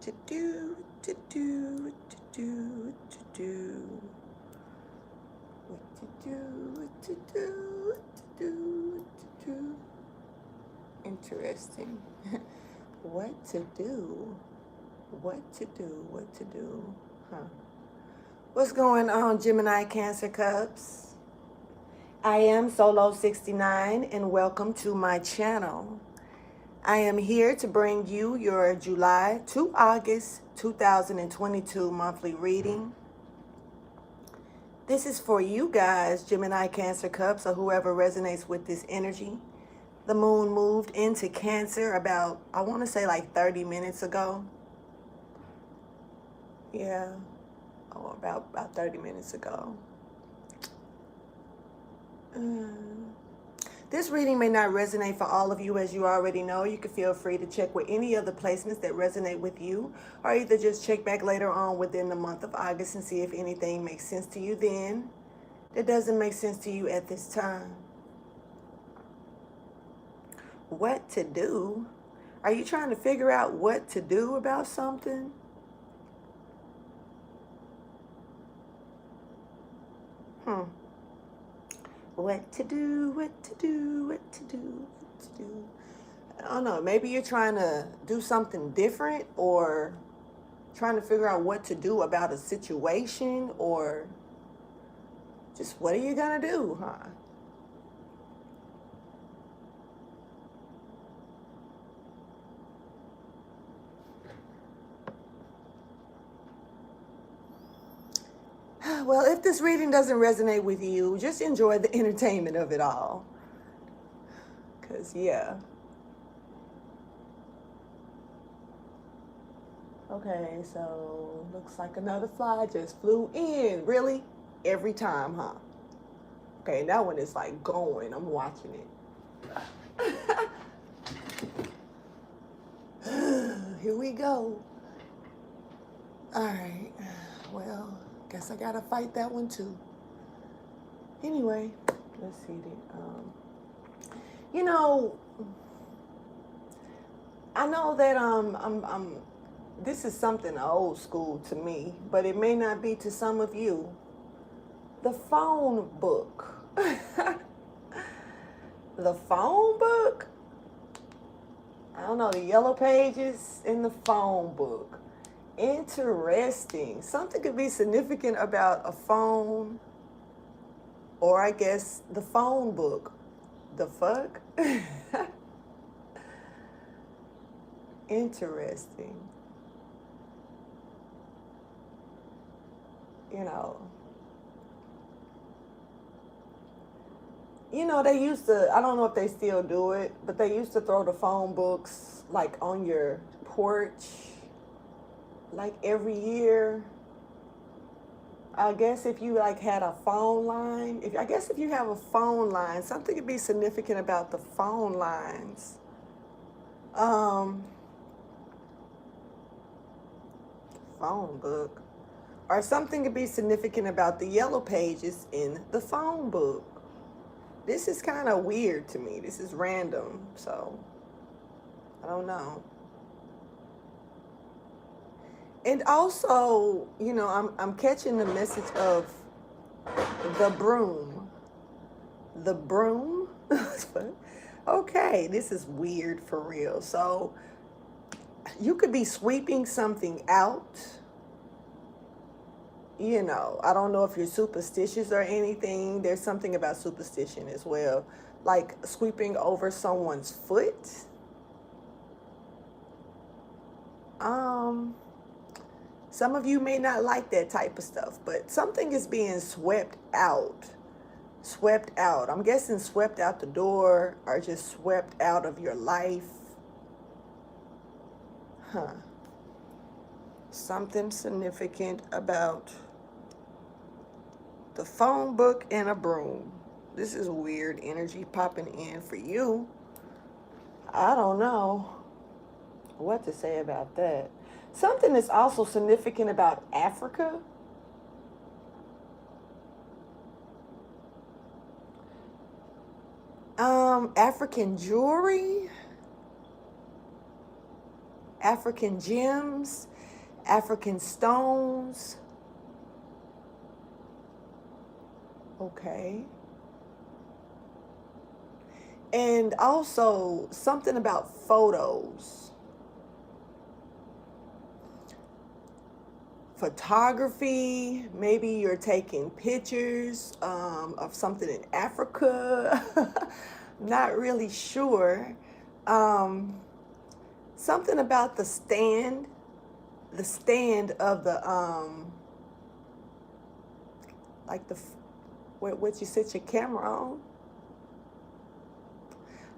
to do, to do, to do, to do. What to do, what to do, what to do, what to do. Interesting. What to do, what to do, what to do, huh? What's going on, Gemini, Cancer, Cubs? I am Solo69 and welcome to my channel. I am here to bring you your July to August 2022 monthly reading. This is for you guys, Gemini, Cancer, Cubs, or whoever resonates with this energy. The moon moved into Cancer about, I want to say like 30 minutes ago. Yeah, about 30 minutes ago. This reading may not resonate for all of you, as you already know. You can feel free to check with any of the placements that resonate with you, or either just check back later on within the month of August and see if anything makes sense to you then that doesn't make sense to you at this time. What to do? Are you trying to figure out what to do about something? What to do, what to do, what to do, what to do. I don't know, maybe you're trying to do something different, or trying to figure out what to do about a situation, or just what are you gonna do, huh? Well, if this reading doesn't resonate with you, just enjoy the entertainment of it all. Because, yeah. Okay, so looks like another fly just flew in. Really? Every time, huh? Okay, that one is like going. I'm watching it. Here we go. All right. Well, guess I gotta fight that one too. Anyway, let's see. You know, I know that this is something old school to me, but it may not be to some of you. The phone book. The phone book? I don't know, the yellow pages in the phone book. Interesting. Something could be significant about a phone, or I guess the phone book. The fuck? Interesting. They used to, I don't know if they still do it, but they used to throw the phone books like on your porch, like every year. I guess if you like had a phone line, if you have a phone line, something could be significant about the phone lines. Phone book. Or something could be significant about the yellow pages in the phone book. This is kind of weird to me. This is random, so I don't know. And also, I'm catching the message of the broom. The broom? Okay, this is weird for real. So you could be sweeping something out. I don't know if you're superstitious or anything. There's something about superstition as well. Like sweeping over someone's foot. Some of you may not like that type of stuff, but something is being swept out. Swept out. I'm guessing swept out the door, or just swept out of your life. Huh. Something significant about the phone book and a broom. This is weird energy popping in for you. I don't know what to say about that. Something is also significant about Africa. African jewelry, African gems. African stones. Okay. And also something about photos. Photography. Maybe you're taking pictures of something in Africa. Not really sure. Something about the stand of the like the what you set your camera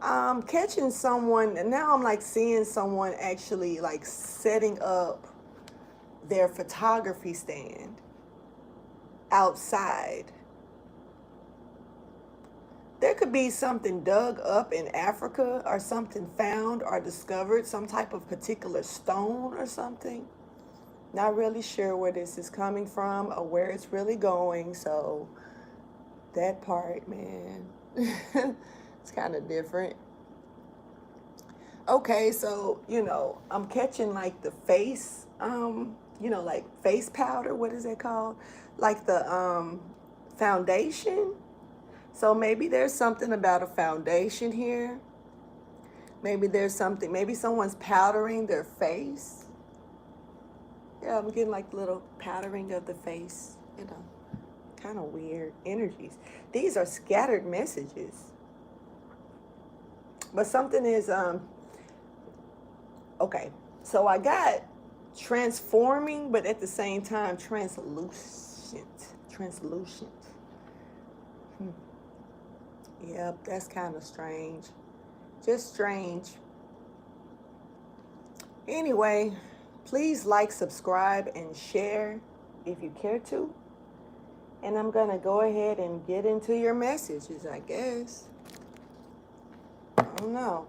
on. Catching someone, and now I'm like seeing someone actually like setting up their photography stand outside. There could be something dug up in Africa, or something found or discovered, some type of particular stone or something. Not really sure where this is coming from or where it's really going. So that part, man, it's kind of different. Okay, so, I'm catching like the face, like face powder. What is it called? Like the foundation. So maybe there's something about a foundation here. Maybe there's something, maybe someone's powdering their face. Yeah, I'm getting like little powdering of the face, kind of weird energies. These are scattered messages. But something is, okay, so I got transforming, but at the same time, translucent. Yep, that's kind of strange. Just strange. Anyway, please like, subscribe, and share if you care to. And I'm going to go ahead and get into your messages, I guess. I don't know.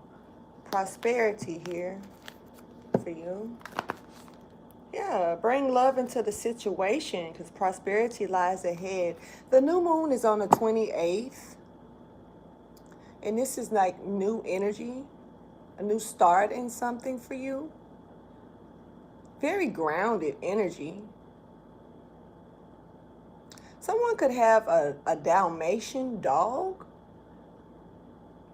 Prosperity here for you. Yeah, bring love into the situation because prosperity lies ahead. The new moon is on the 28th. And this is like new energy, a new start in something for you. Very grounded energy. Someone could have a Dalmatian dog.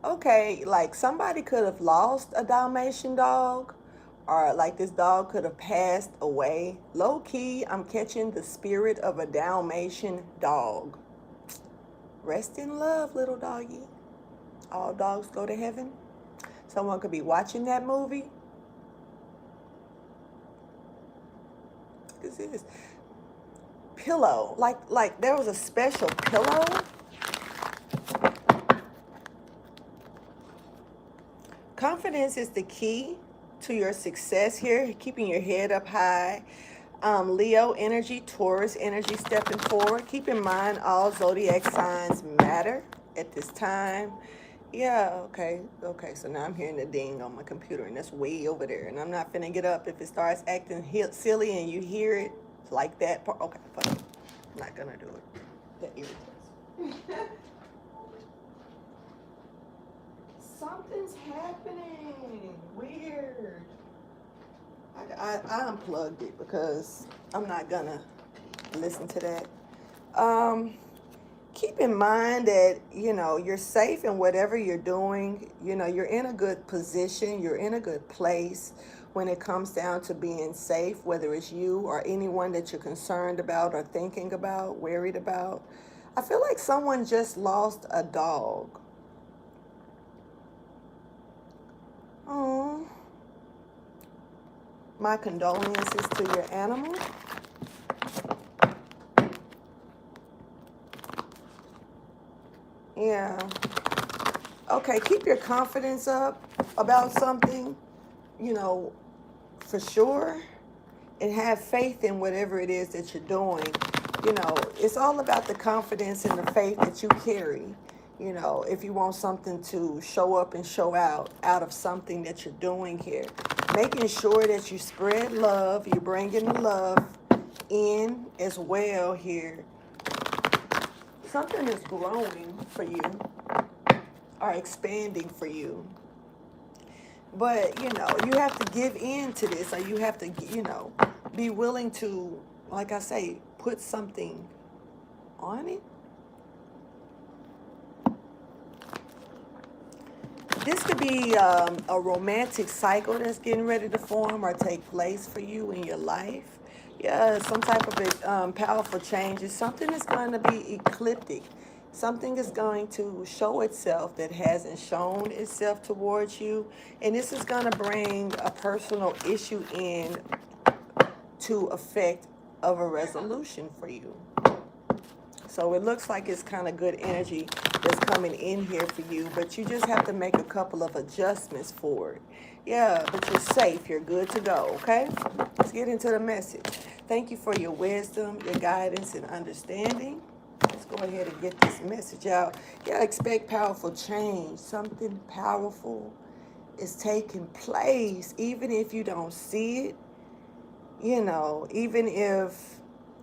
Okay, like somebody could have lost a Dalmatian dog, or like this dog could have passed away. Low key, I'm catching the spirit of a Dalmatian dog. Rest in love, little doggy. All dogs go to heaven. Someone could be watching that movie. This is pillow. Like there was a special pillow. Confidence is the key to your success here. Keeping your head up high. Leo energy, Taurus energy stepping forward. Keep in mind all zodiac signs matter at this time. Yeah, okay, so now I'm hearing the ding on my computer, and that's way over there, and I'm not finna get up if it starts acting silly and you hear it like that. Okay, fuck it. I'm not gonna do it. That irritates. Something's happening. Weird. I unplugged it because I'm not gonna listen to that. Keep in mind that, you're safe in whatever you're doing. You're in a good position. You're in a good place when it comes down to being safe, whether it's you or anyone that you're concerned about or thinking about, worried about. I feel like someone just lost a dog. Oh, my condolences to your animal. Yeah. Okay, keep your confidence up about something, for sure. And have faith in whatever it is that you're doing. It's all about the confidence and the faith that you carry. If you want something to show up and show out of something that you're doing here. Making sure that you spread love, you're bringing the love in as well here. Something is growing for you or expanding for you. But, you have to give in to this, or you have to, be willing to, like I say, put something on it. This could be a romantic cycle that's getting ready to form or take place for you in your life. Yeah, some type of powerful changes. Something is going to be ecliptic. Something is going to show itself that hasn't shown itself towards you. And this is going to bring a personal issue in to effect of a resolution for you. So it looks like it's kind of good energy that's coming in here for you, but you just have to make a couple of adjustments for it. Yeah, but you're safe. You're good to go, okay? Let's get into the message. Thank you for your wisdom, your guidance, and understanding. Let's go ahead and get this message out. Yeah, expect powerful change. Something powerful is taking place, even if you don't see it. You know, even if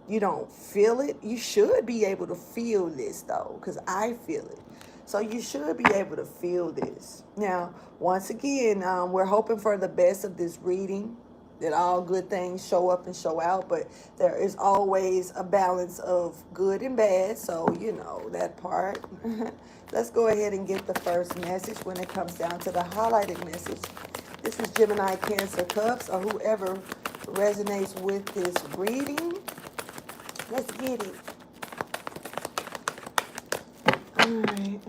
you don't feel it, you should be able to feel this though, because I feel it. So you should be able to feel this. Now, once again, we're hoping for the best of this reading, that all good things show up and show out, but there is always a balance of good and bad, so you know that part. Let's go ahead and get the first message when it comes down to the highlighted message. This is Gemini, Cancer, Cusp, or whoever resonates with this reading. Let's get it. All right.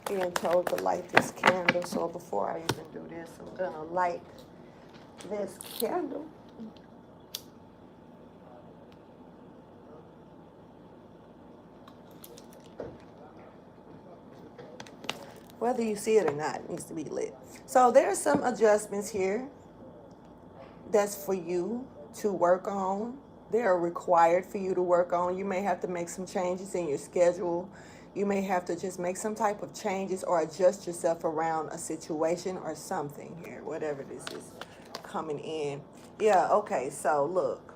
Being told to light this candle, so before I even do this, I'm gonna light this candle. Whether you see it or not, it needs to be lit. So there are some adjustments here that's for you to work on. They are required for you to work on. You may have to make some changes in your schedule. You may have to just make some type of changes or adjust yourself around a situation or something here, whatever this is coming in. Yeah, okay, so look.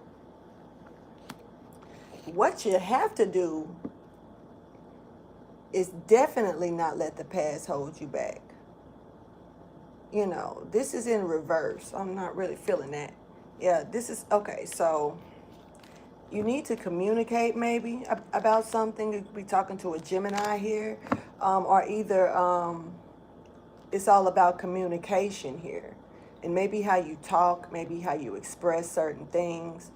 What you have to do is definitely not let the past hold you back. You know, this is in reverse. I'm not really feeling that. Yeah, this is, okay, so you need to communicate maybe about something. You could be talking to a Gemini here, or either it's all about communication here. And maybe how you talk, maybe how you express certain things.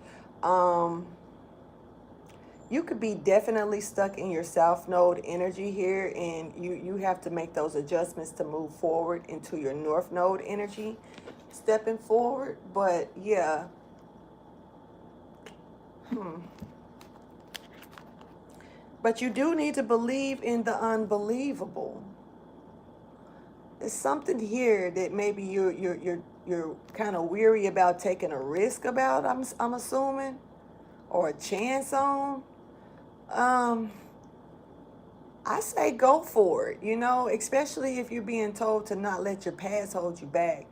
You could be definitely stuck in your South Node energy here, and you have to make those adjustments to move forward into your North Node energy, stepping forward. But yeah, but you do need to believe in the unbelievable. There's something here that maybe you're kind of weary about taking a risk about. I'm assuming, or a chance on. I say go for it, you know, especially if you're being told to not let your past hold you back.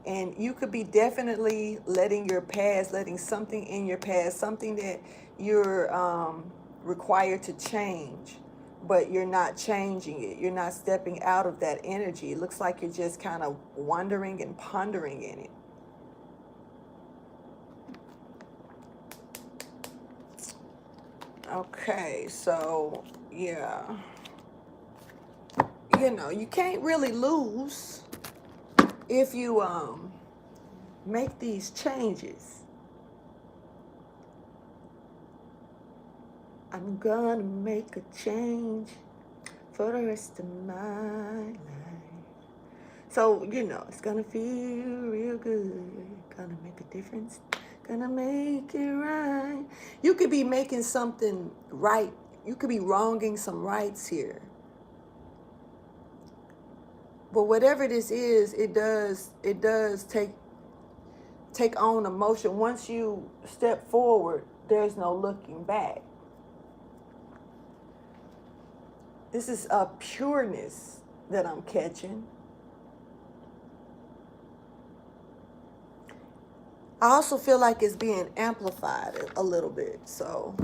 And you could be definitely letting your past, letting something in your past, something that you're required to change, but you're not changing it. You're not stepping out of that energy. It looks like you're just kind of wondering and pondering in it. Okay, so yeah, you know, you can't really lose if you make these changes. I'm gonna make a change for the rest of my life. So, you know, it's gonna feel real good. Gonna make a difference. Gonna make it right. You could be making something right. You could be wronging some rights here. But whatever this is, it does take on emotion. Once you step forward, there's no looking back. This is a pureness that I'm catching. I also feel like it's being amplified a little bit. So,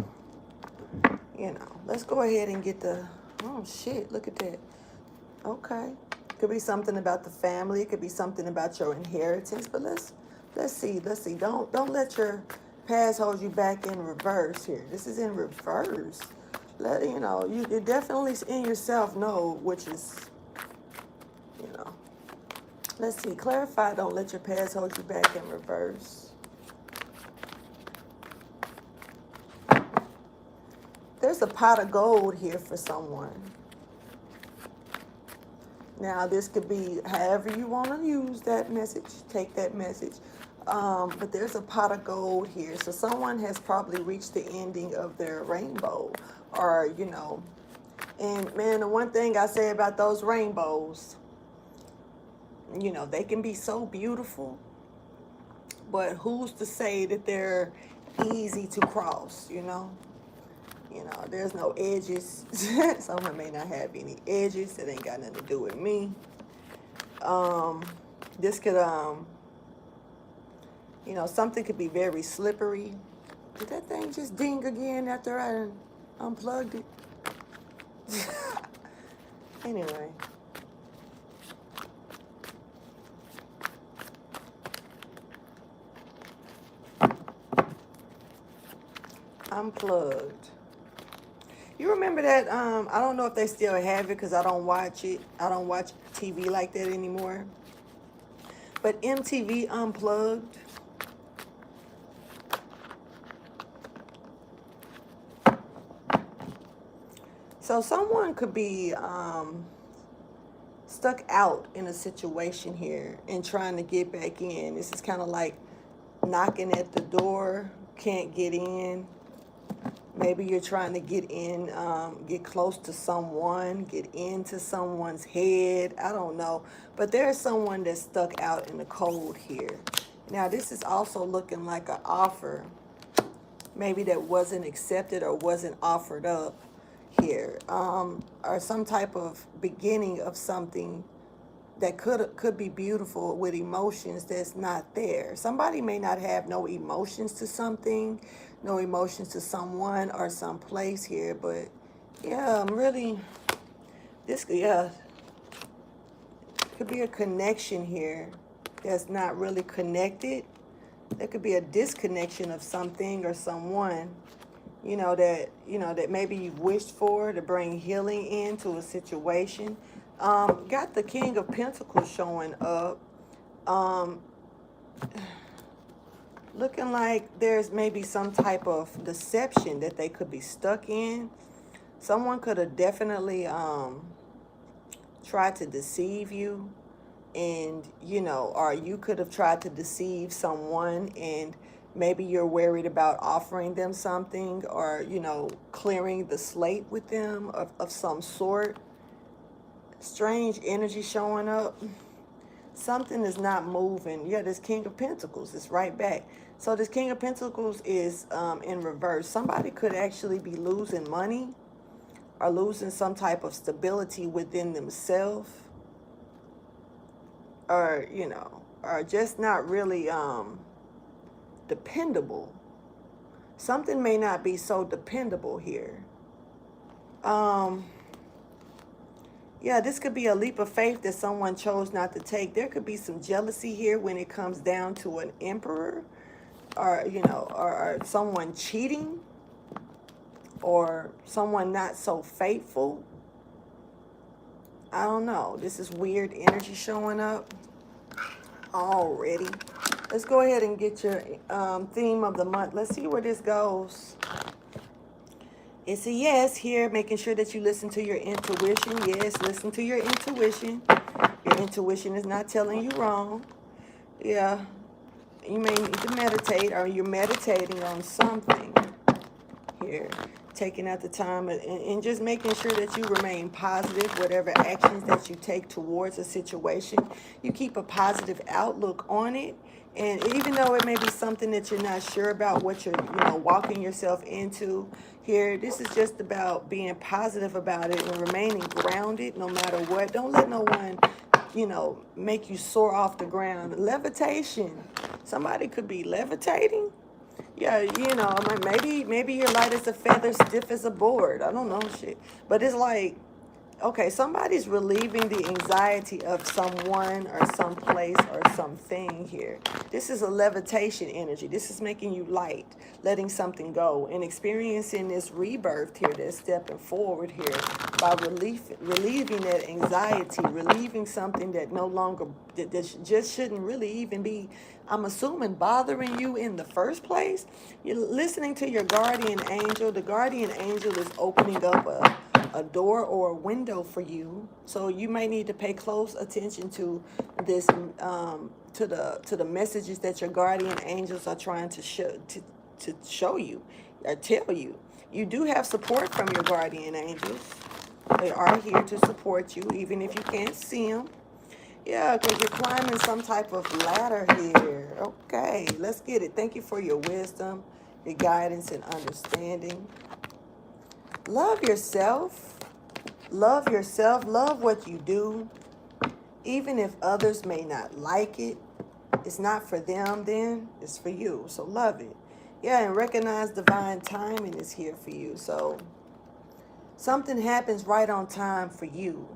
you know, let's go ahead and get the, oh shit, look at that. Okay. Could be something about the family. It could be something about your inheritance. But let's see. Don't let your past hold you back in reverse here. This is in reverse. You know, you definitely in yourself know which is, you know. Let's see. Clarify. Don't let your past hold you back in reverse. There's a pot of gold here for someone. Now, this could be however you want to use that message. Take that message. But there's a pot of gold here. So someone has probably reached the ending of their rainbow. Or, you know. And, man, the one thing I say about those rainbows, you know, they can be so beautiful. But who's to say that they're easy to cross, you know? You know, there's no edges. Someone may not have any edges. It ain't got nothing to do with me. This could, you know, something could be very slippery. Did that thing just ding again after I unplugged it? Anyway. Unplugged. You remember that? I don't know if they still have it because I don't watch it. I don't watch TV like that anymore. But MTV Unplugged. So someone could be stuck out in a situation here and trying to get back in. This is kind of like knocking at the door, can't get in. Maybe you're trying to get in, get close to someone, get into someone's head. I don't know. But there's someone that's stuck out in the cold here. Now, this is also looking like an offer. Maybe that wasn't accepted or wasn't offered up here. Or some type of beginning of something that could be beautiful with emotions that's not there. Somebody may not have no emotions to something, no emotions to someone or some place here, but yeah, I'm really, this, yeah, could be a connection here that's not really connected. There could be a disconnection of something or someone, you know, that maybe you've wished for to bring healing into a situation. Got the King of Pentacles showing up. Looking like there's maybe some type of deception that they could be stuck in. Someone could have definitely tried to deceive you. And, you know, or you could have tried to deceive someone and maybe you're worried about offering them something or, you know, clearing the slate with them of some sort. Strange energy showing up. Something is not moving. Yeah, this King of Pentacles is right back. So this King of Pentacles is in reverse. Somebody could actually be losing money or losing some type of stability within themselves. Or, you know, or just not really dependable. Something may not be so dependable here. Yeah, this could be a leap of faith that someone chose not to take. There could be some jealousy here when it comes down to an emperor or, you know, or someone cheating or someone not so faithful. I don't know. This is weird energy showing up already. Let's go ahead and get your theme of the month. Let's see where this goes. It's a yes here, making sure that you listen to your intuition. Yes, listen to your intuition. Your intuition is not telling you wrong. Yeah, you may need to meditate or you're meditating on something here. Taking out the time and just making sure that you remain positive, whatever actions that you take towards a situation. You keep a positive outlook on it. And even though it may be something that you're not sure about what you're, you know, walking yourself into here, this is just about being positive about it and remaining grounded no matter what. Don't let no one you know, make you soar off the ground. Levitation. Somebody could be levitating. Yeah, you know, maybe you're light as a feather, stiff as a board. I don't know shit. But it's like, okay, somebody's relieving the anxiety of someone or some place or something here. This is a levitation energy. This is making you light, letting something go, and experiencing this rebirth here, that's stepping forward here by relieving that anxiety, relieving something that no longer, that just shouldn't really even be, I'm assuming, bothering you in the first place. You're listening to your guardian angel. The guardian angel is opening up a door or a window for you, so you may need to pay close attention to this, to the messages that your guardian angels are trying to show you or tell you. You do have support from your guardian angels. They are here to support you, even if you can't see them. Yeah, because you're climbing some type of ladder here. Okay, let's get it. Thank you for your wisdom, your guidance, and understanding. Love yourself. Love yourself. Love what you do. Even if others may not like it, it's not for them then, it's for you. So love it. Yeah, and recognize divine timing is here for you. So something happens right on time for you.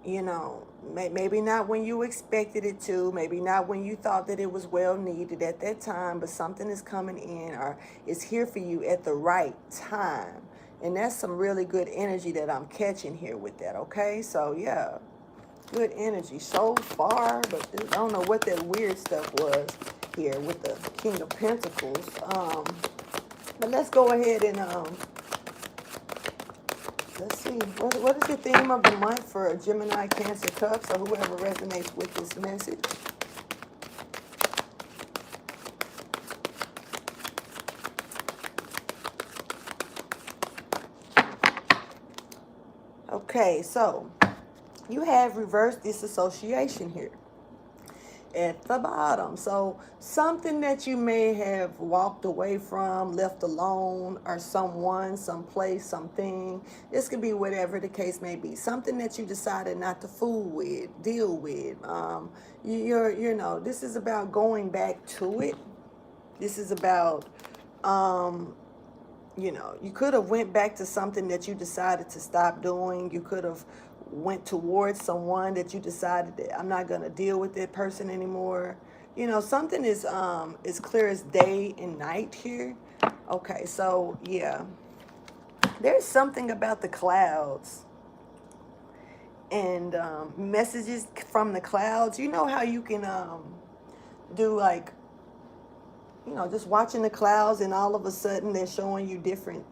You know, maybe not when you expected it to, maybe not when you thought that it was well needed at that time, but something is coming in or is here for you at the right time. And that's some really good energy that I'm catching here with that, okay? So, yeah, good energy so far, but I don't know what that weird stuff was here with the King of Pentacles. But let's go ahead and, let's see, what is the theme of the month for Gemini, Cancer, Cusp, or whoever resonates with this message? Okay, so you have reverse disassociation here at the bottom. So something that you may have walked away from, left alone, or someone, someplace, something. This could be whatever the case may be. Something that you decided not to fool with, deal with. You know, this is about going back to it. This is about, you know, you could have went back to something that you decided to stop doing. You could have went towards someone that you decided that I'm not going to deal with that person anymore. You know, something is clear as day and night here. Okay, so yeah, there's something about the clouds and messages from the clouds. You know how you can do like, you know, just watching the clouds and all of a sudden they're showing you different,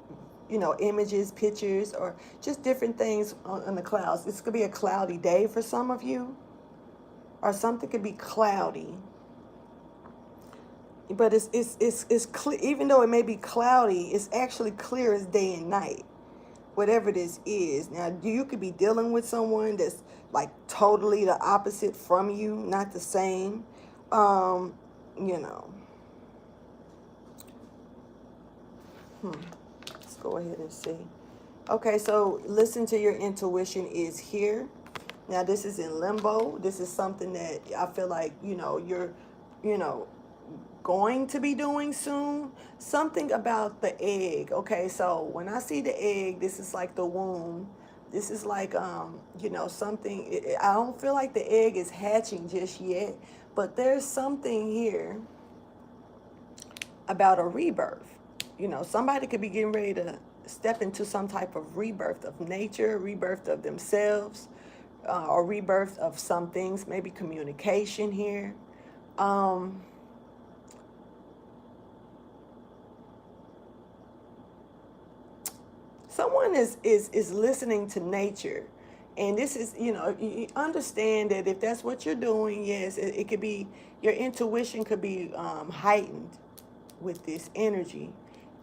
you know, images, pictures, or just different things on the clouds. This could be a cloudy day for some of you, or something could be cloudy. But it's clear, even though it may be cloudy, it's actually clear as day and night, whatever this is. Now, you could be dealing with someone that's like totally the opposite from you, not the same, you know. Let's go ahead and see. Okay, so listen to your intuition is here. Now, this is in limbo. This is something that I feel like, you know, you're, you know, going to be doing soon. Something about the egg. Okay, so when I see the egg, this is like the womb. This is like, you know, something. I don't feel like the egg is hatching just yet, but there's something here about a rebirth. You know, somebody could be getting ready to step into some type of rebirth of nature, rebirth of themselves, or rebirth of some things, maybe communication here. Someone is listening to nature. And this is, you know, you understand that if that's what you're doing, yes, it could be, your intuition could be heightened with this energy.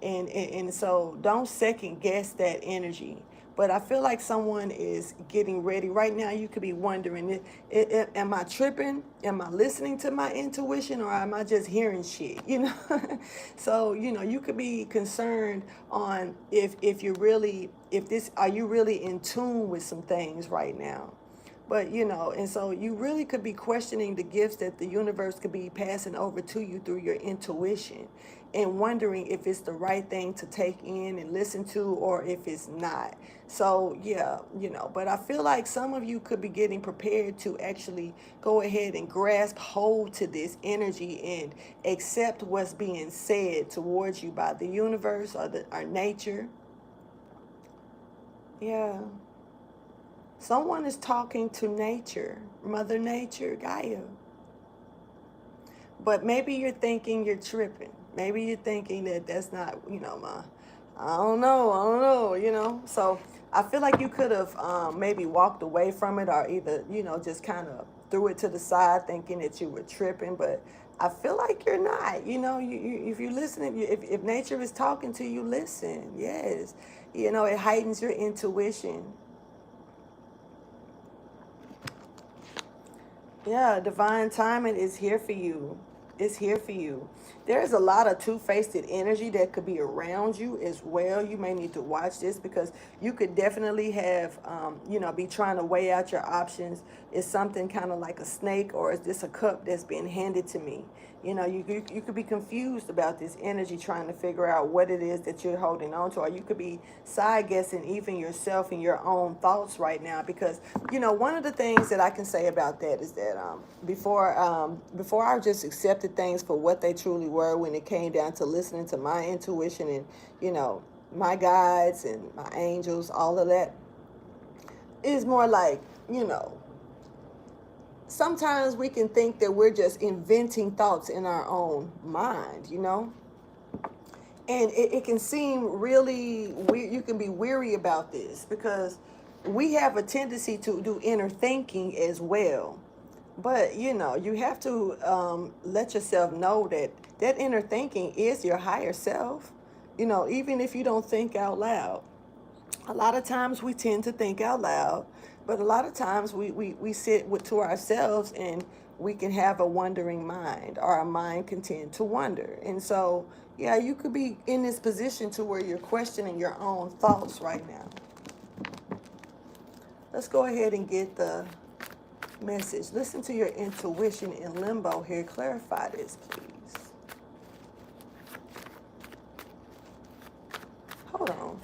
And so don't second guess that energy. But I feel like someone is getting ready. Right now, you could be wondering, am I tripping? Am I listening to my intuition, or am I just hearing shit? You know? So, you know, you could be concerned on if you're really, are you really in tune with some things right now? But, you know, and so you really could be questioning the gifts that the universe could be passing over to you through your intuition, and wondering if it's the right thing to take in and listen to, or if it's not. So, yeah, you know, but I feel like some of you could be getting prepared to actually go ahead and grasp hold to this energy and accept what's being said towards you by the universe or nature. Yeah. Someone is talking to nature, Mother Nature, Gaia. But maybe you're thinking you're tripping. Maybe you're thinking that that's not, you know, I don't know, you know. So I feel like you could have maybe walked away from it, or either, you know, just kind of threw it to the side thinking that you were tripping. But I feel like you're not, you know, if you're listening, if nature is talking to you, listen. Yes. You know, it heightens your intuition. Yeah, divine timing is here for you. It's here for you. There's a lot of two-faced energy that could be around you as well. You may need to watch this, because you could definitely have, you know, be trying to weigh out your options. Is something kind of like a snake, or is this a cup that's being handed to me? You know, you could be confused about this energy, trying to figure out what it is that you're holding on to, or you could be side guessing even yourself and your own thoughts right now. Because, you know, one of the things that I can say about that is that before I just accepted things for what they truly were, when it came down to listening to my intuition and, you know, my guides and my angels, all of that, is more like, you know, sometimes we can think that we're just inventing thoughts in our own mind, you know? And it can seem really weird. You can be weary about this, because we have a tendency to do inner thinking as well. But, you know, you have to let yourself know that that inner thinking is your higher self. You know, even if you don't think out loud. A lot of times we tend to think out loud, but a lot of times we sit to ourselves, and we can have a wandering mind, or our mind can tend to wander. And so, yeah, you could be in this position to where you're questioning your own thoughts right now. Let's go ahead and get the message. Listen to your intuition in limbo here. Clarify this, please. Hold on.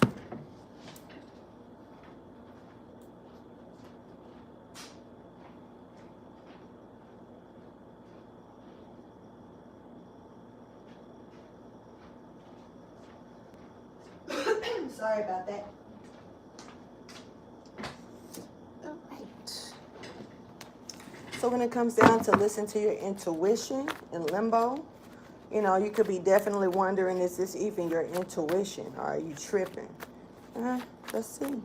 Sorry about that. All right. So when it comes down to listen to your intuition in limbo, you know, you could be definitely wondering, is this even your intuition, or are you tripping? Let's see.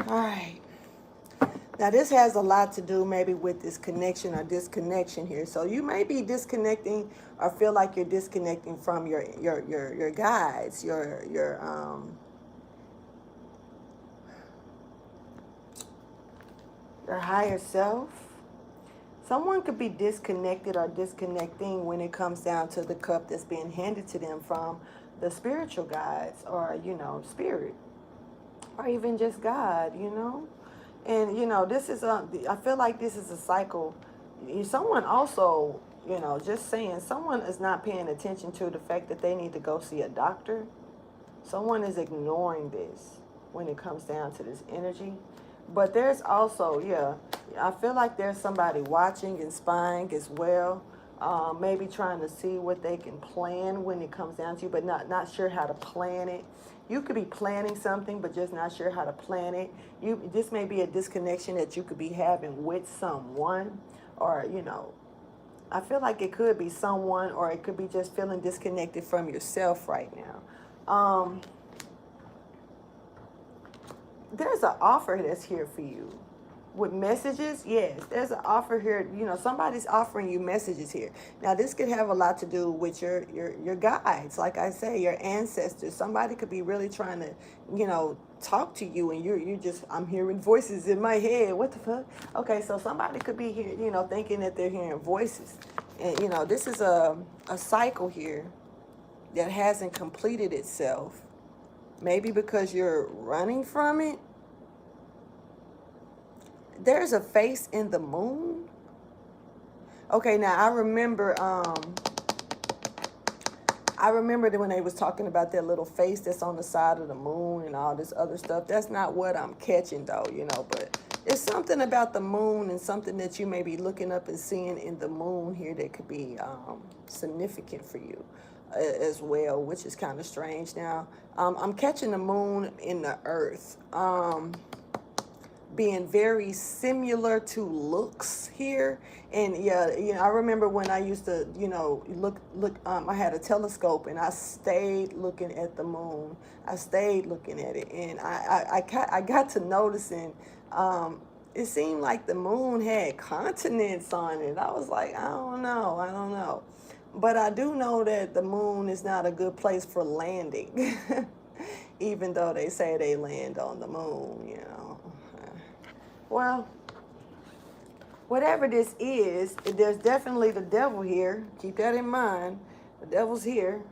All right. Now, this has a lot to do maybe with this connection or disconnection here. So you may be disconnecting, or feel like you're disconnecting from your guides, your higher self. Someone could be disconnected or disconnecting when it comes down to the cup that's being handed to them from the spiritual guides, or, you know, spirit, or even just God, you know. And, you know, this is I feel like this is a cycle. Someone also, you know, just saying, someone is not paying attention to the fact that they need to go see a doctor. Someone is ignoring this when it comes down to this energy. But there's also, yeah, I feel like there's somebody watching and spying as well. Maybe trying to see what they can plan when it comes down to you, but not sure how to plan it. You could be planning something, but just not sure how to plan it. This may be a disconnection that you could be having with someone, or, you know, I feel like it could be someone, or it could be just feeling disconnected from yourself right now. There's an offer that's here for you. with messages, yes, there's an offer here. You know, somebody's offering you messages here. Now, this could have a lot to do with your guides, like I say, your ancestors. Somebody could be really trying to, you know, talk to you, and you just, I'm hearing voices in my head. What the fuck? Okay, so somebody could be here, you know, thinking that they're hearing voices, and you know, this is a cycle here that hasn't completed itself. Maybe because you're running from it. There's a face in the moon. Okay, now I remember that when they was talking about that little face that's on the side of the moon and all this other stuff. That's not what I'm catching though, you know, but it's something about the moon and something that you may be looking up and seeing in the moon here that could be significant for you as well, which is kind of strange. Now, I'm catching the moon in the earth. Being very similar to looks here. And yeah, you know, I remember when I used to, you know, look, I had a telescope and I stayed looking at the moon. I stayed looking at it, and I got to noticing, it seemed like the moon had continents on it. I was like, I don't know. But I do know that the moon is not a good place for landing, even though they say they land on the moon, you know. Well, whatever this is, there's definitely the devil here. Keep that in mind. The devil's here.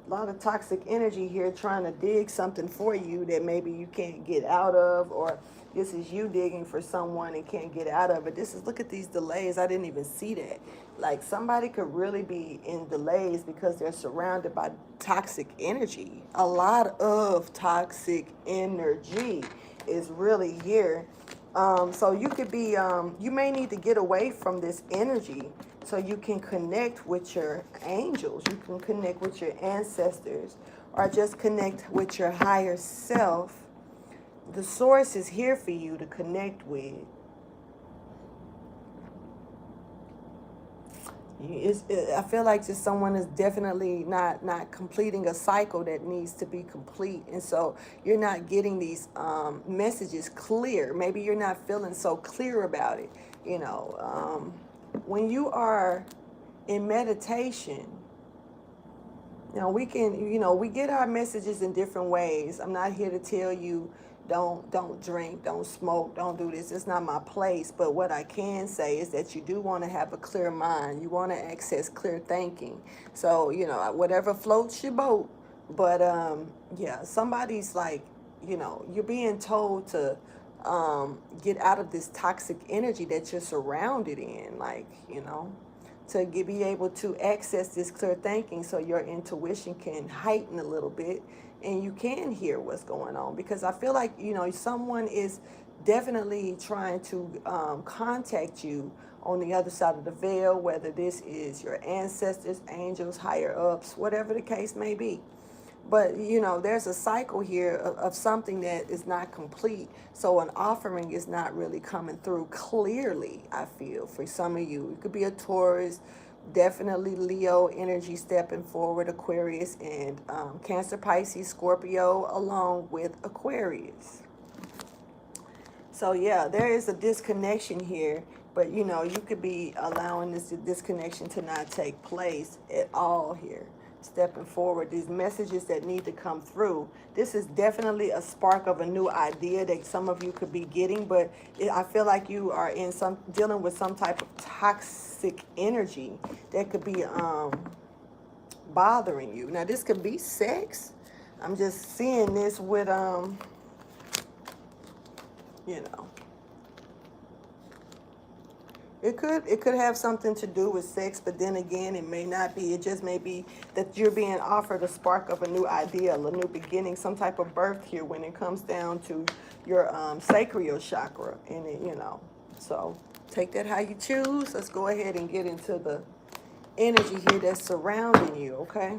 A lot of toxic energy here trying to dig something for you that maybe you can't get out of, or this is you digging for someone and can't get out of it. This is, look at these delays. I didn't even see that. Like, somebody could really be in delays because they're surrounded by toxic energy. A lot of toxic energy is really here. So you could be, you may need to get away from this energy so you can connect with your angels. You can connect with your ancestors, or just connect with your higher self. The source is here for you to connect with. I feel like just someone is definitely not completing a cycle that needs to be complete, and so you're not getting these messages clear. Maybe you're not feeling so clear about it. You know, when you are in meditation, you know, we can, you know, we get our messages in different ways. I'm not here to tell you don't drink, don't smoke, don't do this. It's not my place. But what I can say is that you do want to have a clear mind. You want to access clear thinking. So, you know, whatever floats your boat. But yeah, somebody's like, you know, you're being told to get out of this toxic energy that you're surrounded in, like, you know, to be able to access this clear thinking so your intuition can heighten a little bit and you can hear what's going on. Because I feel like, you know, someone is definitely trying to contact you on the other side of the veil, whether this is your ancestors, angels, higher ups, whatever the case may be. But, you know, there's a cycle here of something that is not complete. So an offering is not really coming through clearly, I feel, for some of you. It could be a Taurus, definitely Leo energy stepping forward, Aquarius, and Cancer, Pisces, Scorpio, along with Aquarius. So, yeah, there is a disconnection here. But, you know, you could be allowing this disconnection to not take place at all here. Stepping forward, these messages that need to come through. This is definitely a spark of a new idea that some of you could be getting, but I feel like you are in dealing with some type of toxic energy that could be bothering you. Now, this could be sex. I'm just seeing this with you know, It could have something to do with sex, but then again, it may not be. It just may be that you're being offered a spark of a new idea, a new beginning, some type of birth here when it comes down to your sacral chakra. And it, you know, so take that how you choose. Let's go ahead and get into the energy here that's surrounding you, okay?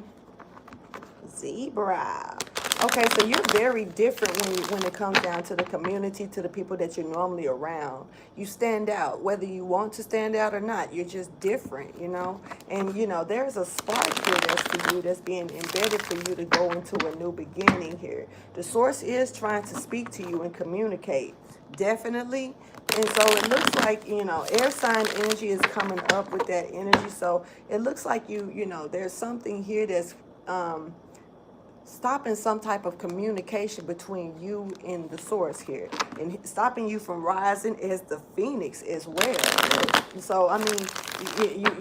Zebra. Okay, so you're very different when it comes down to the community, to the people that you're normally around. You stand out, whether you want to stand out or not. You're just different, you know? And, you know, there's a spark here that's for you, that's being embedded for you to go into a new beginning here. The source is trying to speak to you and communicate, definitely. And so it looks like, you know, air sign energy is coming up with that energy. So it looks like you know, there's something here that's stopping some type of communication between you and the source here, and stopping you from rising as the phoenix as well. So I mean,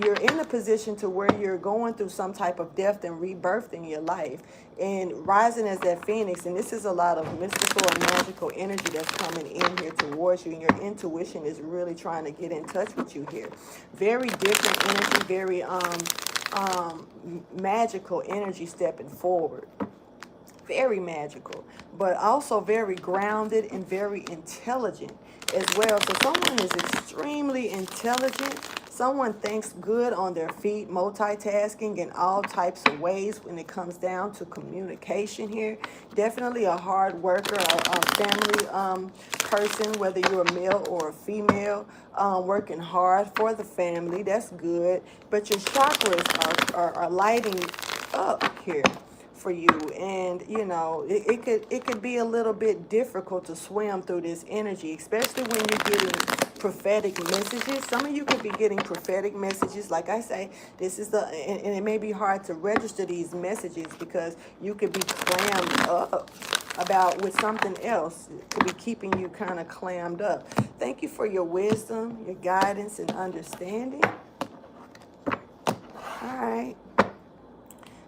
you're in a position to where you're going through some type of death and rebirth in your life, and rising as that phoenix. And this is a lot of mystical and magical energy that's coming in here towards you, and your intuition is really trying to get in touch with you here. Very different energy, very magical energy stepping forward. Very magical, but also very grounded and very intelligent as well. So someone is extremely intelligent. Someone thinks good on their feet, multitasking in all types of ways when it comes down to communication here. Definitely a hard worker, a family person, whether you're a male or a female, working hard for the family. That's good. But your chakras are lighting up here for you, and you know, it could be a little bit difficult to swim through this energy, especially when you're getting prophetic messages. Some of you could be getting prophetic messages. Like I say, this is and it may be hard to register these messages because you could be clammed up about with something else. It could be keeping you kind of clammed up. Thank you for your wisdom, your guidance, and understanding. All right.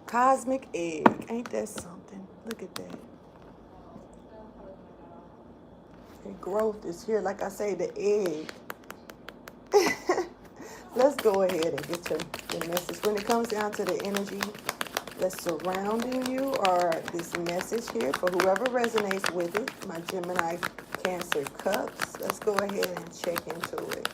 Cosmic egg. Ain't that something? Look at that. The growth is here. Like I say, the egg. Let's go ahead and get your message. When it comes down to the energy that's surrounding you, or this message here, for whoever resonates with it, my Gemini, Cancer cups, let's go ahead and check into it.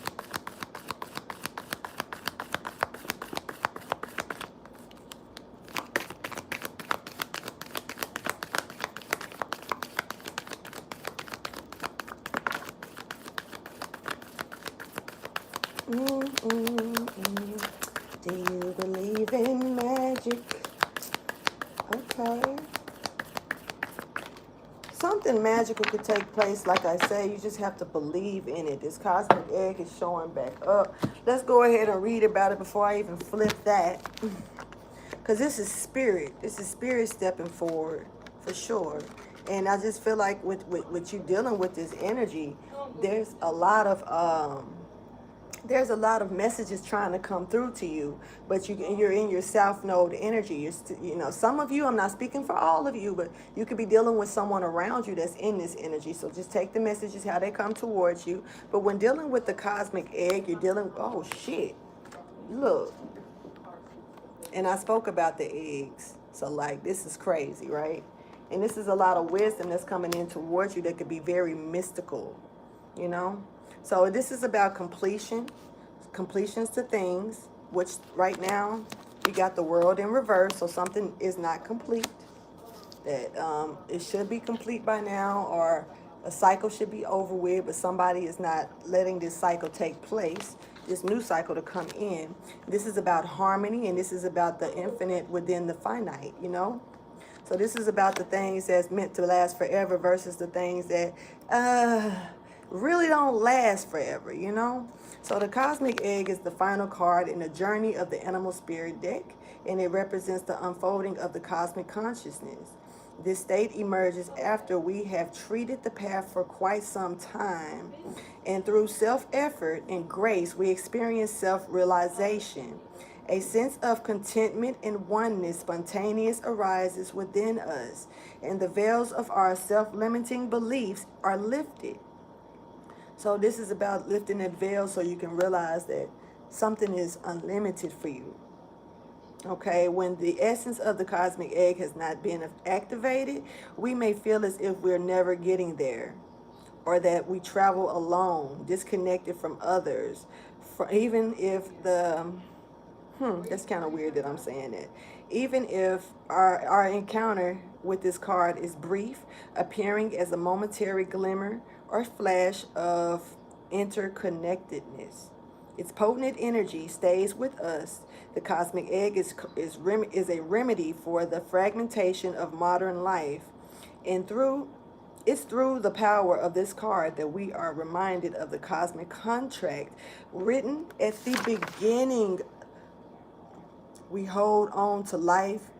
Do you believe in magic? Okay. Something magical could take place. Like I say, you just have to believe in it. This cosmic egg is showing back up. Let's go ahead and read about it before I even flip that. Because this is spirit. This is spirit stepping forward for sure. And I just feel like with you dealing with this energy, there's a lot of messages trying to come through to you, but you're in your South Node energy. You know, some of you, I'm not speaking for all of you, but you could be dealing with someone around you that's in this energy. So just take the messages how they come towards you. But when dealing with the cosmic egg, you're dealing, oh shit, look. And I spoke about the eggs. So like, this is crazy, right? And this is a lot of wisdom that's coming in towards you that could be very mystical, you know? So this is about completions to things, which right now you got the world in reverse. So something is not complete, that it should be complete by now, or a cycle should be over with, but somebody is not letting this cycle take place, this new cycle to come in. This is about harmony, and this is about the infinite within the finite, you know? So this is about the things that's meant to last forever versus the things that really don't last forever, you know? So the cosmic egg is the final card in the journey of the animal spirit deck, and it represents the unfolding of the cosmic consciousness. This state emerges after we have treated the path for quite some time, and through self-effort and grace, we experience self-realization. A sense of contentment and oneness spontaneous arises within us, and the veils of our self-limiting beliefs are lifted. So this is about lifting that veil so you can realize that something is unlimited for you. Okay, when the essence of the cosmic egg has not been activated, we may feel as if we're never getting there, or that we travel alone, disconnected from others. Even if the, that's kind of weird that I'm saying that. Even if our encounter with this card is brief, appearing as a momentary glimmer or flash of interconnectedness. Its potent energy stays with us. The cosmic egg is a remedy for the fragmentation of modern life. And it's through the power of this card that we are reminded of the cosmic contract written at the beginning. We hold on to life,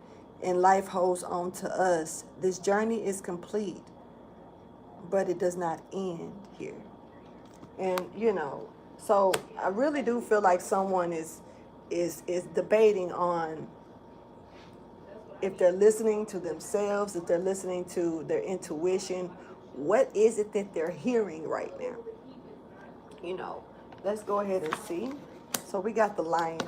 and life holds on to us. This journey is complete, but it does not end here. And so I really do feel like someone is debating on if they're listening to themselves, if they're listening to their intuition. What is it that they're hearing right now? Let's go ahead and see. So we got the lion.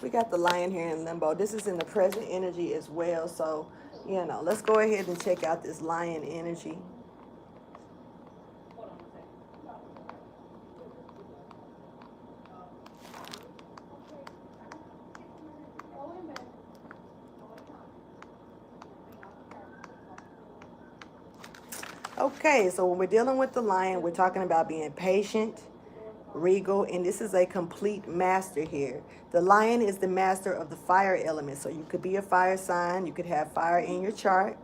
We got the lion here in limbo. This is in the present energy as well. So, let's go ahead and check out this lion energy. Okay, so when we're dealing with the lion, we're talking about being patient, regal, and this is a complete master here. The lion is the master of the fire element, so you could be a fire sign, you could have fire in your chart,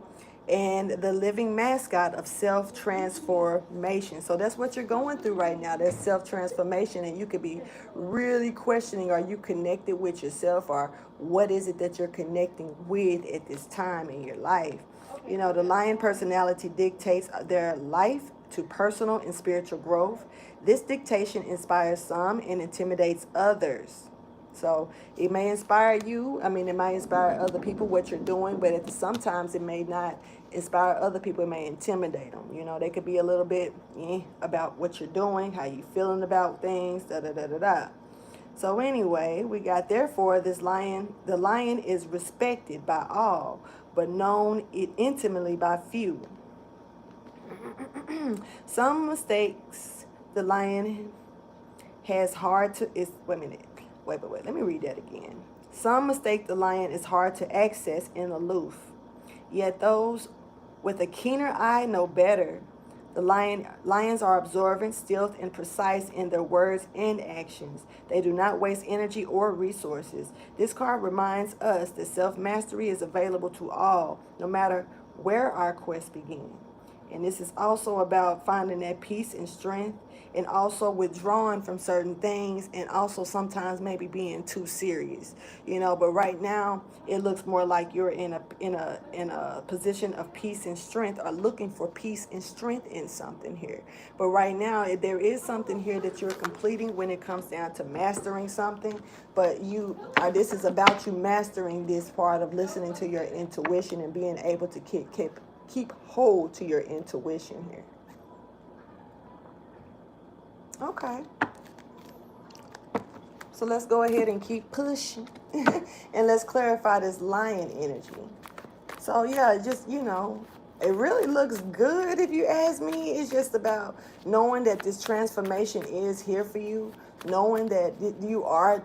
and the living mascot of self-transformation. So that's what you're going through right now, that self-transformation, and you could be really questioning, are you connected with yourself, or what is it that you're connecting with at this time in your life? The lion personality dictates their life to personal and spiritual growth. This dictation inspires some and intimidates others. So it may inspire you. It might inspire other people what you're doing, but sometimes it may not inspire other people. It may intimidate them. They could be a little bit about what you're doing, how you feeling about things, da-da-da-da-da. So anyway, we got, therefore, the lion is respected by all, but known intimately by few. Some mistakes the lion has hard to, wait a minute, wait, let me read that again. Some mistake the lion is hard to access and aloof, yet those with a keener eye know better. The lions are observant, stealth, and precise in their words and actions. They do not waste energy or resources. This card reminds us that self-mastery is available to all, no matter where our quest begins. And this is also about finding that peace and strength, and also withdrawing from certain things, and also sometimes maybe being too serious, but right now it looks more like you're in a position of peace and strength, or looking for peace and strength in something here. But right now there is something here that you're completing when it comes down to mastering something, but this is about you mastering this part of listening to your intuition and being able to keep hold to your intuition here. Okay. So let's go ahead and keep pushing. And let's clarify this lion energy. So yeah, just, it really looks good if you ask me. It's just about knowing that this transformation is here for you. Knowing that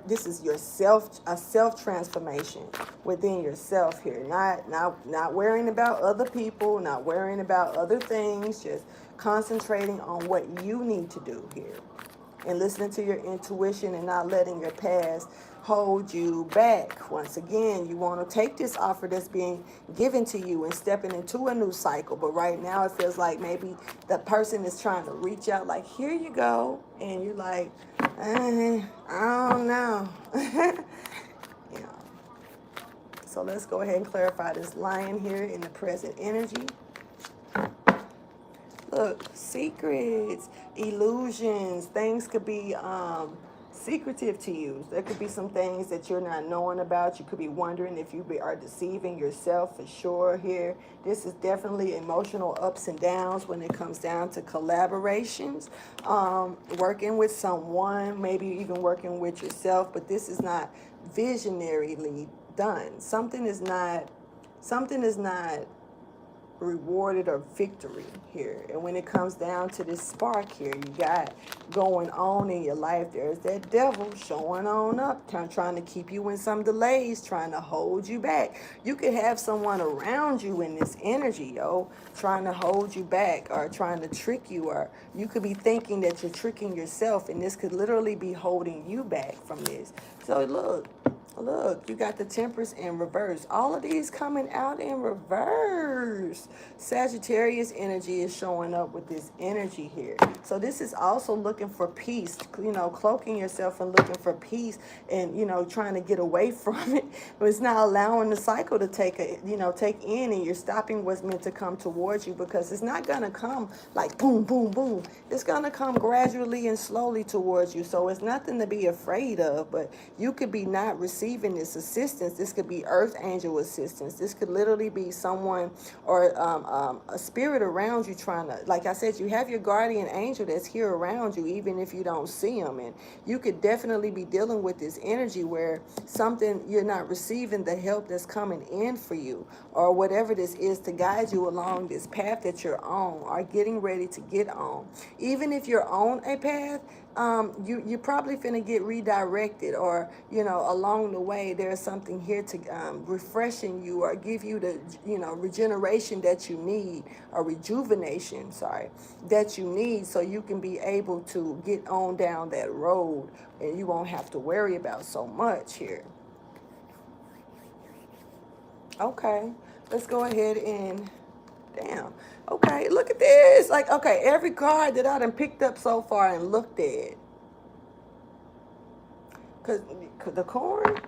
this is a self-transformation within yourself here. Not worrying about other people, not worrying about other things, just concentrating on what you need to do here. And listening to your intuition and not letting your past hold you back. Once again, you want to take this offer that's being given to you and stepping into a new cycle. But right now it feels like maybe the person is trying to reach out like, here you go. And you're like, I don't know. So let's go ahead and clarify this lion here in the present energy. Look, secrets, illusions, things could be secretive to you. There could be some things that you're not knowing about. You could be wondering if you are deceiving yourself for sure here. This is definitely emotional ups and downs when it comes down to collaborations, working with someone, maybe even working with yourself, but this is not visionarily done. Something is not rewarded or victory here. And when it comes down to this spark here, you got going on in your life, there's that devil showing on up, trying to keep you in some delays, trying to hold you back. You could have someone around you in this energy, yo, trying to hold you back or trying to trick you, or you could be thinking that you're tricking yourself, and this could literally be holding you back from this. So look, you got the Temperance in reverse. All of these coming out in reverse. Sagittarius energy is showing up with this energy here. So this is also looking for peace, you know, cloaking yourself and looking for peace and, you know, trying to get away from it. But it's not allowing the cycle to take in, and you're stopping what's meant to come towards you, because it's not going to come like boom, boom, boom. It's going to come gradually and slowly towards you. So it's nothing to be afraid of, but you could be not receiving this assistance. This could be earth angel assistance. This could literally be someone or a spirit around you trying to, like I said, you have your guardian angel that's here around you, even if you don't see them. And you could definitely be dealing with this energy where something, you're not receiving the help that's coming in for you, or whatever this is to guide you along this path that you're on or getting ready to get on. Even if you're on a path, you're probably finna get redirected, or, you know, along the way there's something here to refreshing you or give you the, you know, regeneration that you need, or rejuvenation, sorry, that you need, so you can be able to get on down that road and you won't have to worry about so much here. Okay, let's go ahead and damn. Okay, look at this. Like, okay, every card that I done picked up so far and looked at. Cause the corn,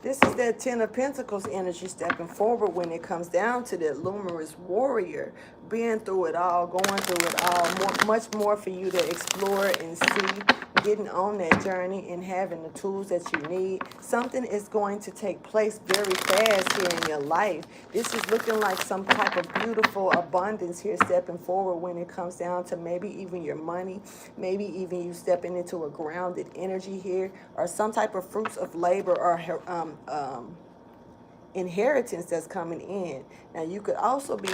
this is that Ten of Pentacles energy stepping forward when it comes down to that luminous warrior, being through it all, going through it all, much more for you to explore and see, getting on that journey and having the tools that you need. Something is going to take place very fast here in your life. This is looking like some type of beautiful abundance here stepping forward when it comes down to maybe even your money, maybe even you stepping into a grounded energy here, or some type of fruits of labor or inheritance that's coming in. Now you could also be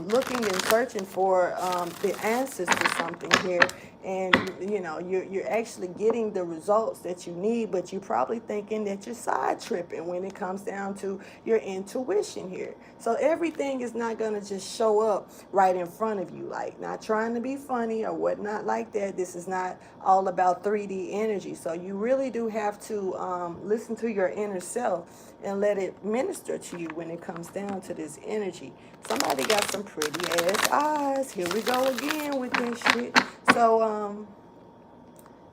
looking and searching for the answers to something here, and you know you're actually getting the results that you need, but you're probably thinking that you're side tripping when it comes down to your intuition here. So everything is not going to just show up right in front of you, like not trying to be funny or whatnot like that. This is not all about 3D energy. So you really do have to listen to your inner self and let it minister to you when it comes down to this energy. Somebody got some pretty ass eyes. Here we go again with this shit. So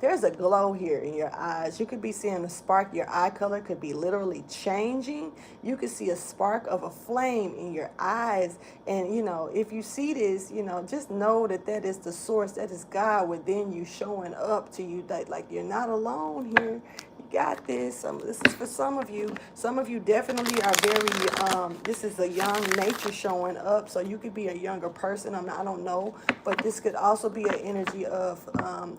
there's a glow here in your eyes. You could be seeing a spark. Your eye color could be literally changing. You could see a spark of a flame in your eyes. And, you know, if you see this, you know, just know that that is the source. That is God within you showing up to you. That, like, you're not alone here. Got this. This is for some of you. Some of you definitely are very this is a young nature showing up, so you could be a younger person. I don't know, but this could also be an energy of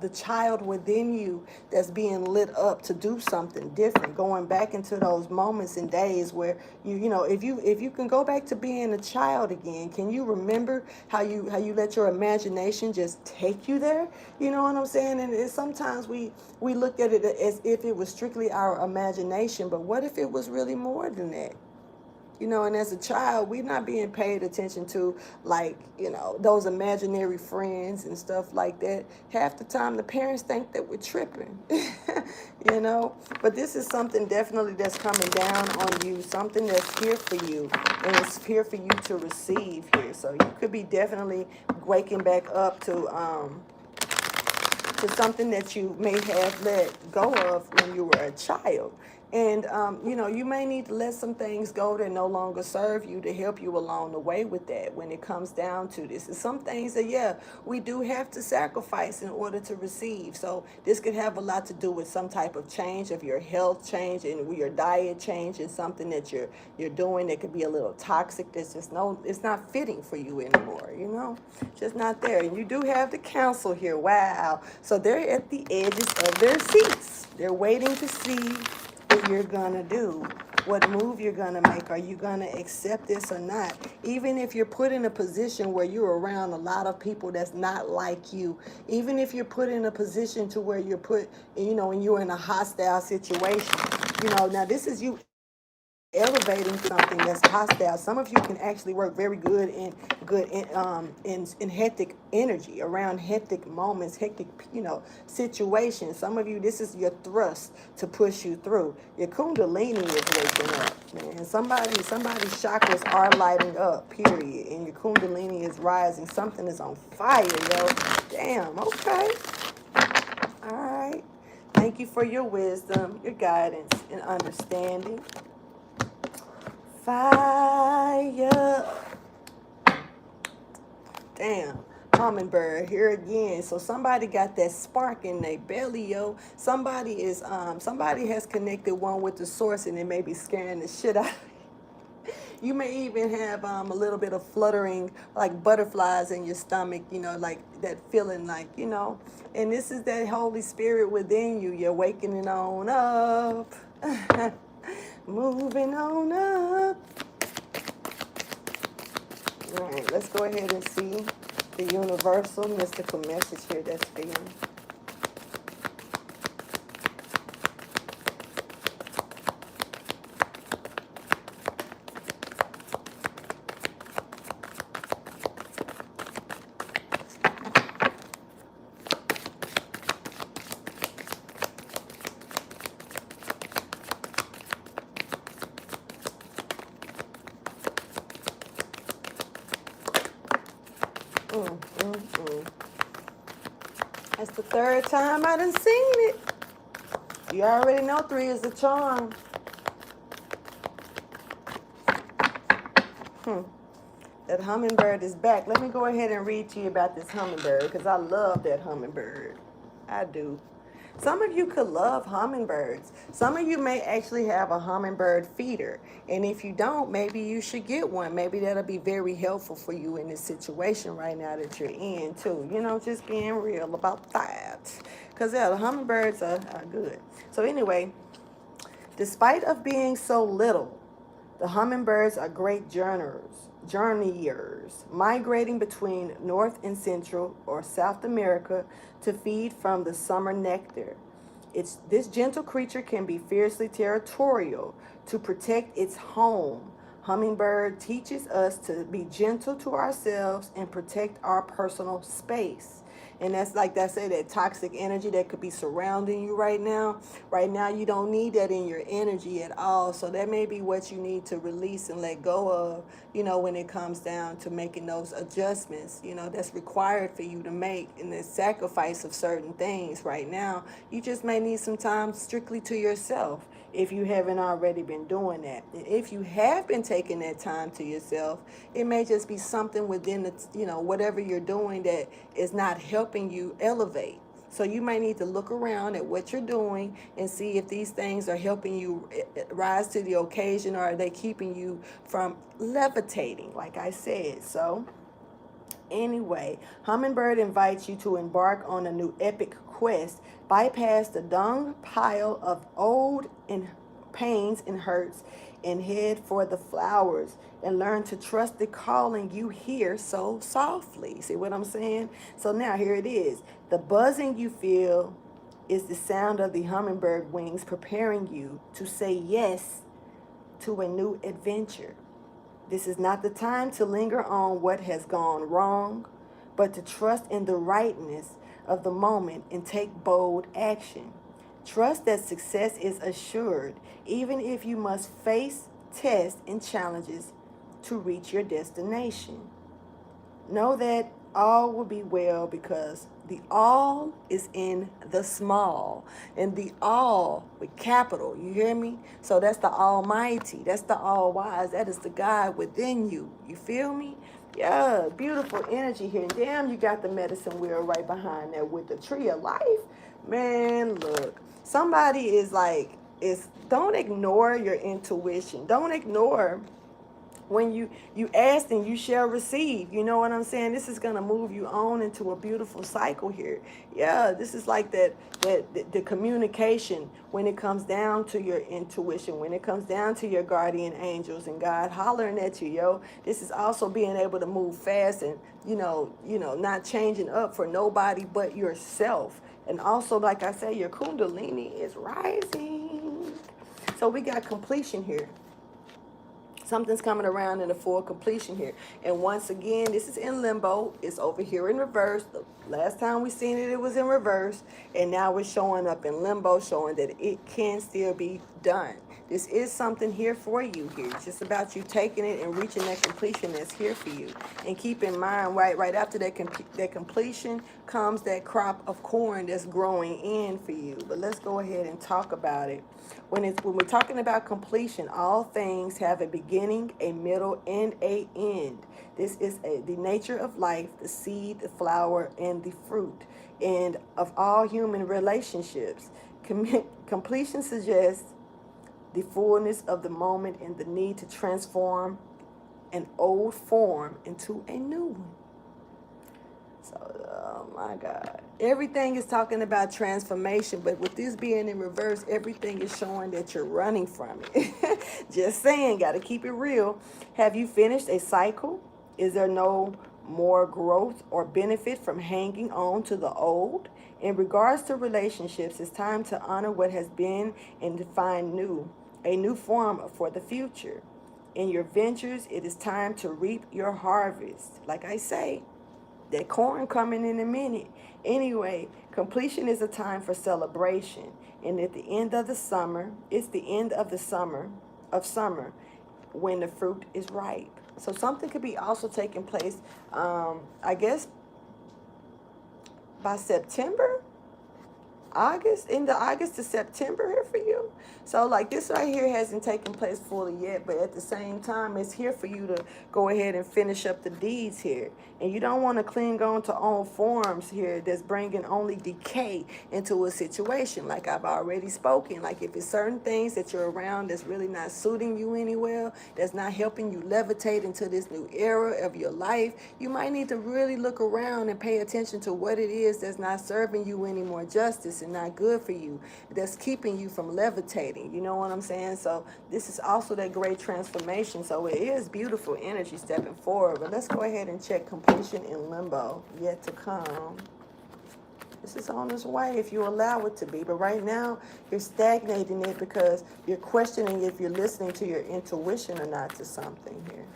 the child within you that's being lit up to do something different, going back into those moments and days where you know, if you can go back to being a child again, can you remember how you let your imagination just take you there? You know what I'm saying? And sometimes we look at it as if it was strictly our imagination, but what if it was really more than that? You know, and as a child, we're not being paid attention to, like, you know, those imaginary friends and stuff like that. Half the time, the parents think that we're tripping, you know. But this is something definitely that's coming down on you, something that's here for you, and it's here for you to receive here. So you could be definitely waking back up to something that you may have let go of when you were a child. And, you know, you may need to let some things go that no longer serve you to help you along the way with that when it comes down to this. And some things that, yeah, we do have to sacrifice in order to receive. So this could have a lot to do with some type of change of your health change and your diet change, and something that you're doing that could be a little toxic. That's just it's not fitting for you anymore, you know, just not there. And you do have the council here. Wow. So they're at the edges of their seats. They're waiting to see what you're gonna do what move you're going to make. Are you going to accept this or not? Even if you're put in a position where you're around a lot of people that's not like you, even if you're put in a position to where you're put, you know, and you're in a hostile situation, you know, now this is you elevating something that's hostile. Some of you can actually work very good in hectic energy, around hectic moments, hectic, you know, situations. Some of you, this is your thrust to push you through. Your kundalini is waking up, man. Somebody's chakras are lighting up, period, and your kundalini is rising. Something is on fire, yo. Damn. Okay. All right. Thank you for your wisdom, your guidance, and understanding. Fire. Damn. Hummingbird here again. So somebody got that spark in their belly, yo. Somebody has connected one with the source, and it may be scaring the shit out of you. You may even have a little bit of fluttering, like butterflies in your stomach, you know, like that feeling, like, you know. And this is that Holy Spirit within you. You're waking on up. Moving on up. All right, let's go ahead and see the universal mystical message here that's for you. That's the third time I done seen it. You already know 3 is the charm. That hummingbird is back. Let me go ahead and read to you about this hummingbird, because I love that hummingbird. I do. Some of you could love hummingbirds. Some of you may actually have a hummingbird feeder. And if you don't, maybe you should get one. Maybe that'll be very helpful for you in this situation right now that you're in, too. You know, just being real about that. Because, yeah, the hummingbirds are good. So anyway, despite of being so little, the hummingbirds are great journeyers, migrating between North and Central or South America to feed from the summer nectar. This gentle creature can be fiercely territorial to protect its home. Hummingbird teaches us to be gentle to ourselves and protect our personal space. And that's like that say that toxic energy that could be surrounding you right now. Right now, you don't need that in your energy at all. So that may be what you need to release and let go of, you know, when it comes down to making those adjustments, you know, that's required for you to make in the sacrifice of certain things right now. You just may need some time strictly to yourself if you haven't already been doing that. And if you have been taking that time to yourself, it may just be something within the, you know, whatever you're doing that is not helping you elevate. So you might need to look around at what you're doing and see if these things are helping you rise to the occasion, or are they keeping you from levitating, like I said. So anyway, Hummingbird invites you to embark on a new epic quest. Bypass the dung pile of old and pains and hurts and head for the flowers, and learn to trust the calling you hear so softly. See what I'm saying? So now here it is. The buzzing you feel is the sound of the hummingbird wings preparing you to say yes to a new adventure. This is not the time to linger on what has gone wrong, but to trust in the rightness of the moment and take bold action. Trust that success is assured, even if you must face tests and challenges to reach your destination. Know that all will be well, because the all is in the small, and the all with capital, you hear me? So that's the Almighty, that's the All-Wise, that is the God within you, you feel me? Yeah, beautiful energy here. Damn, you got the medicine wheel right behind that with the tree of life. Man, look, somebody is like, don't ignore your intuition. Don't ignore When you ask and you shall receive. You know what I'm saying? This is going to move you on into a beautiful cycle here. Yeah, this is like the communication when it comes down to your intuition, when it comes down to your guardian angels and God hollering at you, yo. This is also being able to move fast and, not changing up for nobody but yourself. And also, like I say, your kundalini is rising. So we got completion here. Something's coming around in the full completion here. And once again, this is in limbo. It's over here in reverse. The last time we seen it, it was in reverse. And now it's showing up in limbo, showing that it can still be done. This is something here for you here. It's just about you taking it and reaching that completion that's here for you. And keep in mind, right after that completion comes that crop of corn that's growing in for you. But let's go ahead and talk about it. When we're talking about completion, all things have a beginning, a middle, and a end. This is the nature of life, the seed, the flower, and the fruit, and of all human relationships. Completion suggests the fullness of the moment and the need to transform an old form into a new one. So, oh my God. Everything is talking about transformation, but with this being in reverse, everything is showing that you're running from it. Just saying, got to keep it real. Have you finished a cycle? Is there no more growth or benefit from hanging on to the old? In regards to relationships, it's time to honor what has been and to find a new form for the future. In your ventures, it is time to reap your harvest. Like I say, that corn coming in a minute. Anyway, completion is a time for celebration. And at the end of the summer, it's the end of the summer, when the fruit is ripe. So something could be also taking place, I guess, by September, August, into August to September here for you. So like this right here hasn't taken place fully yet, but at the same time, it's here for you to go ahead and finish up the deeds here. And you don't want to cling on to old forms here that's bringing only decay into a situation. Like I've already spoken, like if it's certain things that you're around that's really not suiting you anywhere, that's not helping you levitate into this new era of your life, you might need to really look around and pay attention to what it is that's not serving you any more justice and not good for you, that's keeping you from levitating. You know what I'm saying? So this is also that great transformation. So it is beautiful energy stepping forward. But let's go ahead and check completion in limbo yet to come. This is on its way if you allow it to be. But right now, you're stagnating it because you're questioning if you're listening to your intuition or not to something here.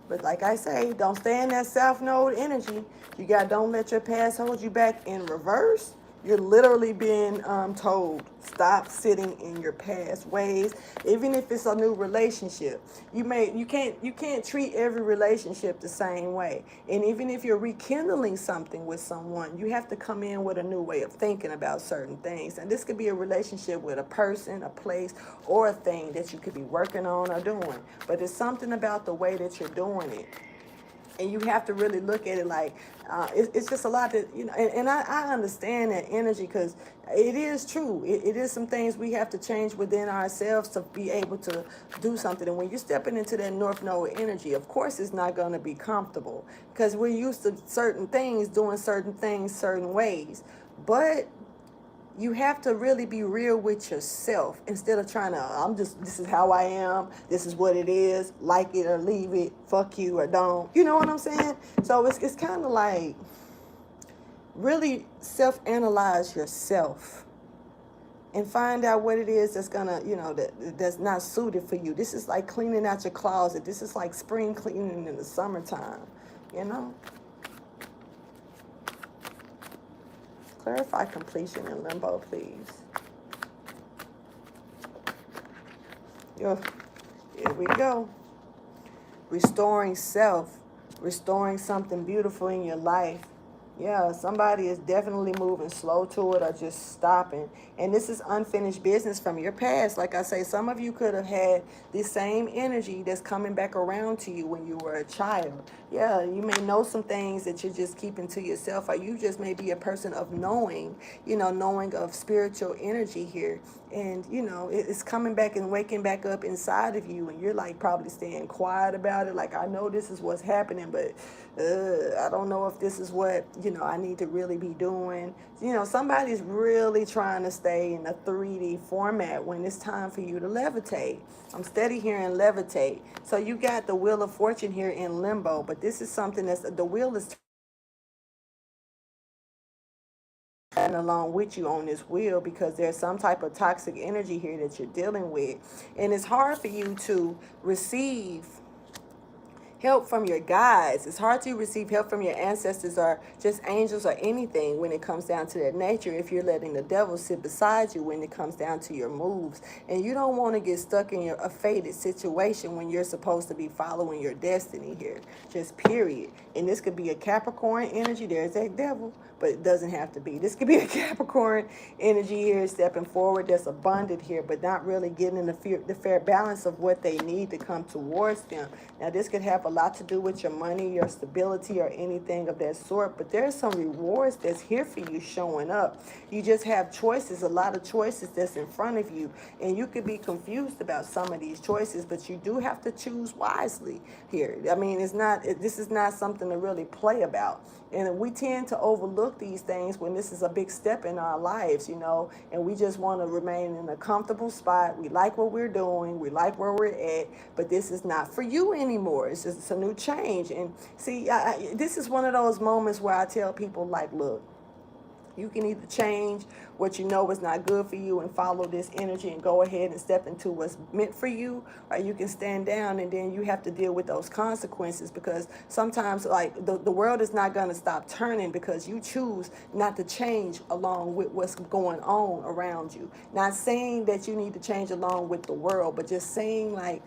But like I say, don't stay in that South Node energy. Don't let your past hold you back in reverse. You're literally being told, stop sitting in your past ways. Even if it's a new relationship, you can't treat every relationship the same way. And even if you're rekindling something with someone, you have to come in with a new way of thinking about certain things. And this could be a relationship with a person, a place, or a thing that you could be working on or doing. But it's something about the way that you're doing it. And you have to really look at it like, it's just a lot that, and I understand that energy because it is true. It is some things we have to change within ourselves to be able to do something. And when you're stepping into that North Node energy, of course, it's not going to be comfortable because we're used to certain things, doing certain things, certain ways. But you have to really be real with yourself instead of trying to, this is how I am, this is what it is, like it or leave it, fuck you or don't. You know what I'm saying? So it's kind of like really self-analyze yourself and find out what it is that's gonna, that's not suited for you. This is like cleaning out your closet. This is like spring cleaning in the summertime, Clarify completion in limbo, please. Here we go. Restoring self, restoring something beautiful in your life. Yeah, somebody is definitely moving slow to it or just stopping. And this is unfinished business from your past. Like I say, some of you could have had the same energy that's coming back around to you when you were a child. Yeah, you may know some things that you're just keeping to yourself, or you just may be a person of knowing, knowing of spiritual energy here. And, it's coming back and waking back up inside of you. And you're like probably staying quiet about it. Like, I know this is what's happening, but I don't know if this is what, I need to really be doing. Somebody's really trying to stay in a 3D format when it's time for you to levitate. I'm steady hearing levitate. So you got the Wheel of Fortune here in limbo, but this is something the wheel is turning along with you on this wheel, because there's some type of toxic energy here that you're dealing with. And it's hard for you to receive help from your guides. It's hard to receive help from your ancestors or just angels or anything when it comes down to that nature, if you're letting the devil sit beside you when it comes down to your moves. And you don't want to get stuck in a fated situation when you're supposed to be following your destiny here. Just period. And this could be a Capricorn energy. There's that devil, but it doesn't have to be. This could be a Capricorn energy here, stepping forward, that's abundant here, but not really getting in the fair balance of what they need to come towards them. Now, this could have a lot to do with your money, your stability, or anything of that sort, but there's some rewards that's here for you showing up. You just have choices, a lot of choices that's in front of you, and you could be confused about some of these choices, but you do have to choose wisely here. I mean, this is not something to really play about. And we tend to overlook these things when this is a big step in our lives, and we just want to remain in a comfortable spot. We like what we're doing. We like where we're at, but this is not for you anymore. It's a new change. And see, this is one of those moments where I tell people, like, look, you can either change what you know is not good for you and follow this energy and go ahead and step into what's meant for you, or you can stand down and then you have to deal with those consequences, because sometimes, like, the world is not going to stop turning because you choose not to change along with what's going on around you. Not saying that you need to change along with the world, but just saying, like,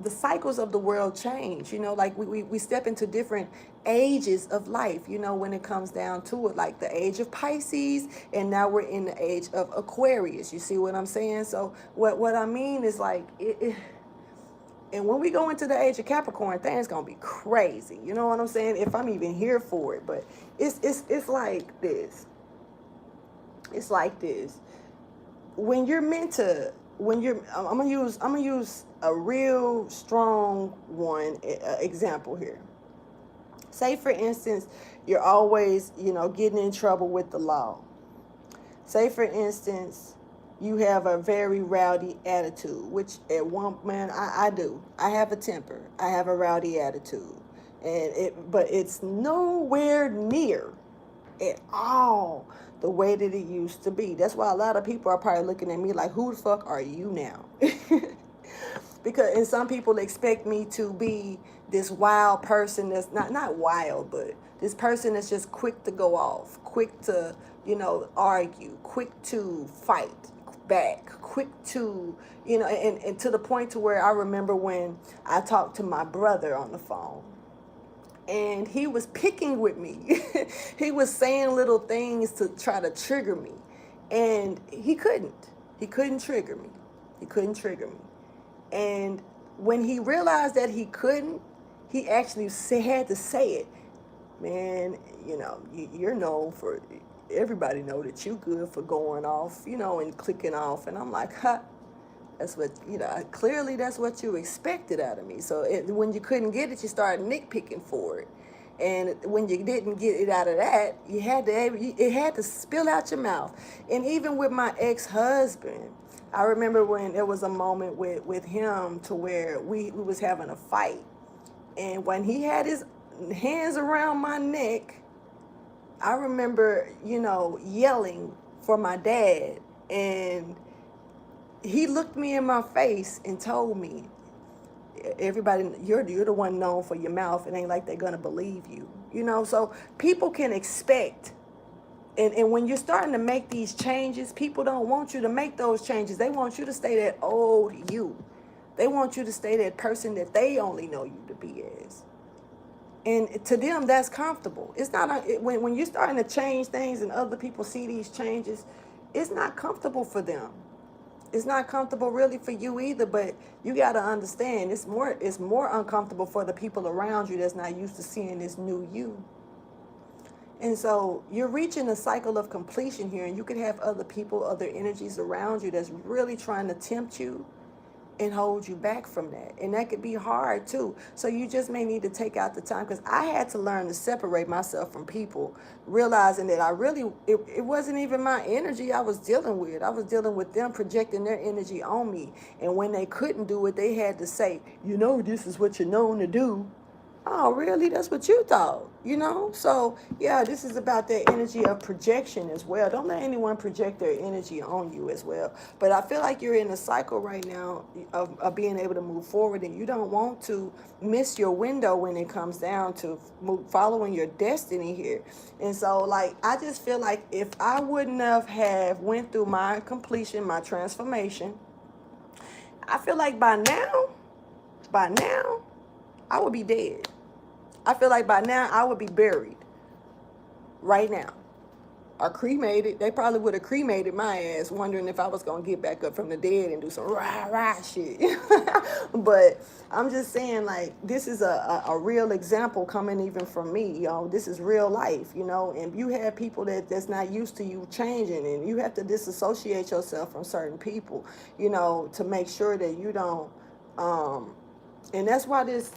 the cycles of the world change, like we step into different ages of life, when it comes down to it, like the age of Pisces, and now we're in the age of Aquarius. You see what I'm saying? So what I mean is, like, and when we go into the age of Capricorn, things gonna be crazy. You know what I'm saying? If I'm even here for it, but it's like this. It's like this. When you're meant to, I'm gonna use a real strong example here. Say, for instance, you're always, getting in trouble with the law. Say, for instance, you have a very rowdy attitude, which at one, man, I do. I have a temper. I have a rowdy attitude. But it's nowhere near at all the way that it used to be. That's why a lot of people are probably looking at me like, who the fuck are you now? And some people expect me to be this wild person that's not wild, but this person that's just quick to go off, quick to, argue, quick to fight back, quick to, and to the point to where I remember when I talked to my brother on the phone, and he was picking with me. He was saying little things to try to trigger me, and he couldn't trigger me. He couldn't trigger me. And when he realized that he couldn't, he actually had to say it. Man, you're known for, everybody know that you good for going off, and clicking off. And I'm like, that's what, clearly that's what you expected out of me. So when you couldn't get it, you started nitpicking for it. And when you didn't get it out of that, it had to spill out your mouth. And even with my ex-husband, I remember when there was a moment with him to where we was having a fight. And when he had his hands around my neck, I remember, yelling for my dad. And he looked me in my face and told me, everybody, you're the one known for your mouth. It ain't like they're going to believe you. So people can expect. And when you're starting to make these changes, people don't want you to make those changes. They want you to stay that old you. They want you to stay that person that they only know you to be as. And to them, that's comfortable. It's not, when you're starting to change things and other people see these changes, it's not comfortable for them. It's not comfortable really for you either, but you got to understand it's more uncomfortable for the people around you that's not used to seeing this new you. And so you're reaching a cycle of completion here, and you could have other people, other energies around you that's really trying to tempt you and hold you back from that. And that could be hard too. So you just may need to take out the time, because I had to learn to separate myself from people, realizing that it wasn't even my energy I was dealing with. I was dealing with them projecting their energy on me. And when they couldn't do it, they had to say, this is what you're known to do. Oh, really? That's what you thought, So, yeah, this is about that energy of projection as well. Don't let anyone project their energy on you as well. But I feel like you're in a cycle right now of being able to move forward, and you don't want to miss your window when it comes down to following your destiny here. And so, I just feel like if I wouldn't have went through my completion, my transformation, I feel like by now, I would be dead. I feel like by now I would be buried right now, or cremated. They probably would have cremated my ass, wondering if I was going to get back up from the dead and do some rah shit. But I'm just saying, this is a real example coming even from me. This is real life, and you have people that's not used to you changing, and you have to disassociate yourself from certain people, to make sure that you don't, and that's why this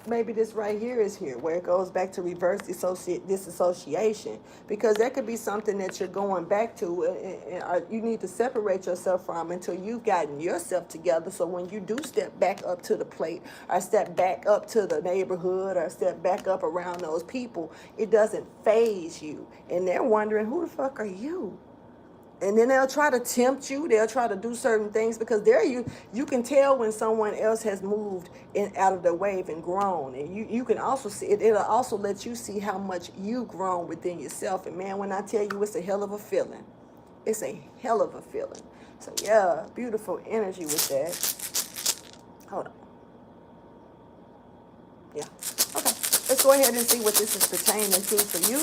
right here is here, where it goes back to reverse disassociation, because that could be something that you're going back to, and you need to separate yourself from until you've gotten yourself together. So when you do step back up to the plate, or step back up to the neighborhood, or step back up around those people, it doesn't faze you. And they're wondering, who the fuck are you? And then they'll try to tempt you. They'll try to do certain things, because you can tell when someone else has moved out of the wave and grown. And you can also see it. It'll also let you see how much you've grown within yourself. And man, when I tell you, it's a hell of a feeling. It's a hell of a feeling. So yeah, beautiful energy with that. Hold on. Yeah. Okay. Let's go ahead and see what this is pertaining to for you.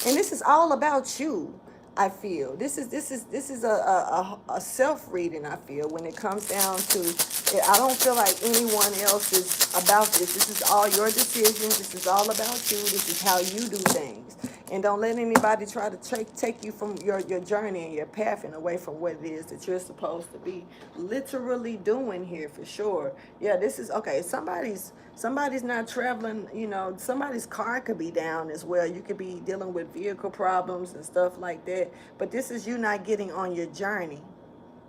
And this is all about you. I feel this is a self reading. I feel when it comes down to it, I don't feel like anyone else is about this. This is all your decisions. This is all about you. This is how you do things. And don't let anybody try to take you from your journey and your path and away from what it is that you're supposed to be literally doing here, for sure. Yeah, this is okay. Somebody's not traveling, somebody's car could be down as well. You could be dealing with vehicle problems and stuff like that. But this is you not getting on your journey.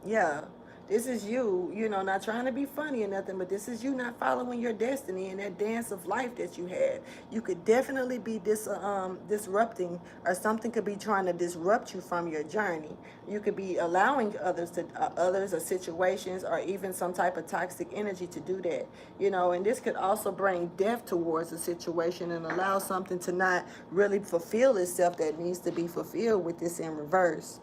Yeah. This is you, not trying to be funny or nothing, but this is you not following your destiny and that dance of life that you had. You could definitely be disrupting, or something could be trying to disrupt you from your journey. You could be allowing others or situations, or even some type of toxic energy to do that, and this could also bring death towards a situation and allow something to not really fulfill itself that needs to be fulfilled with this in reverse.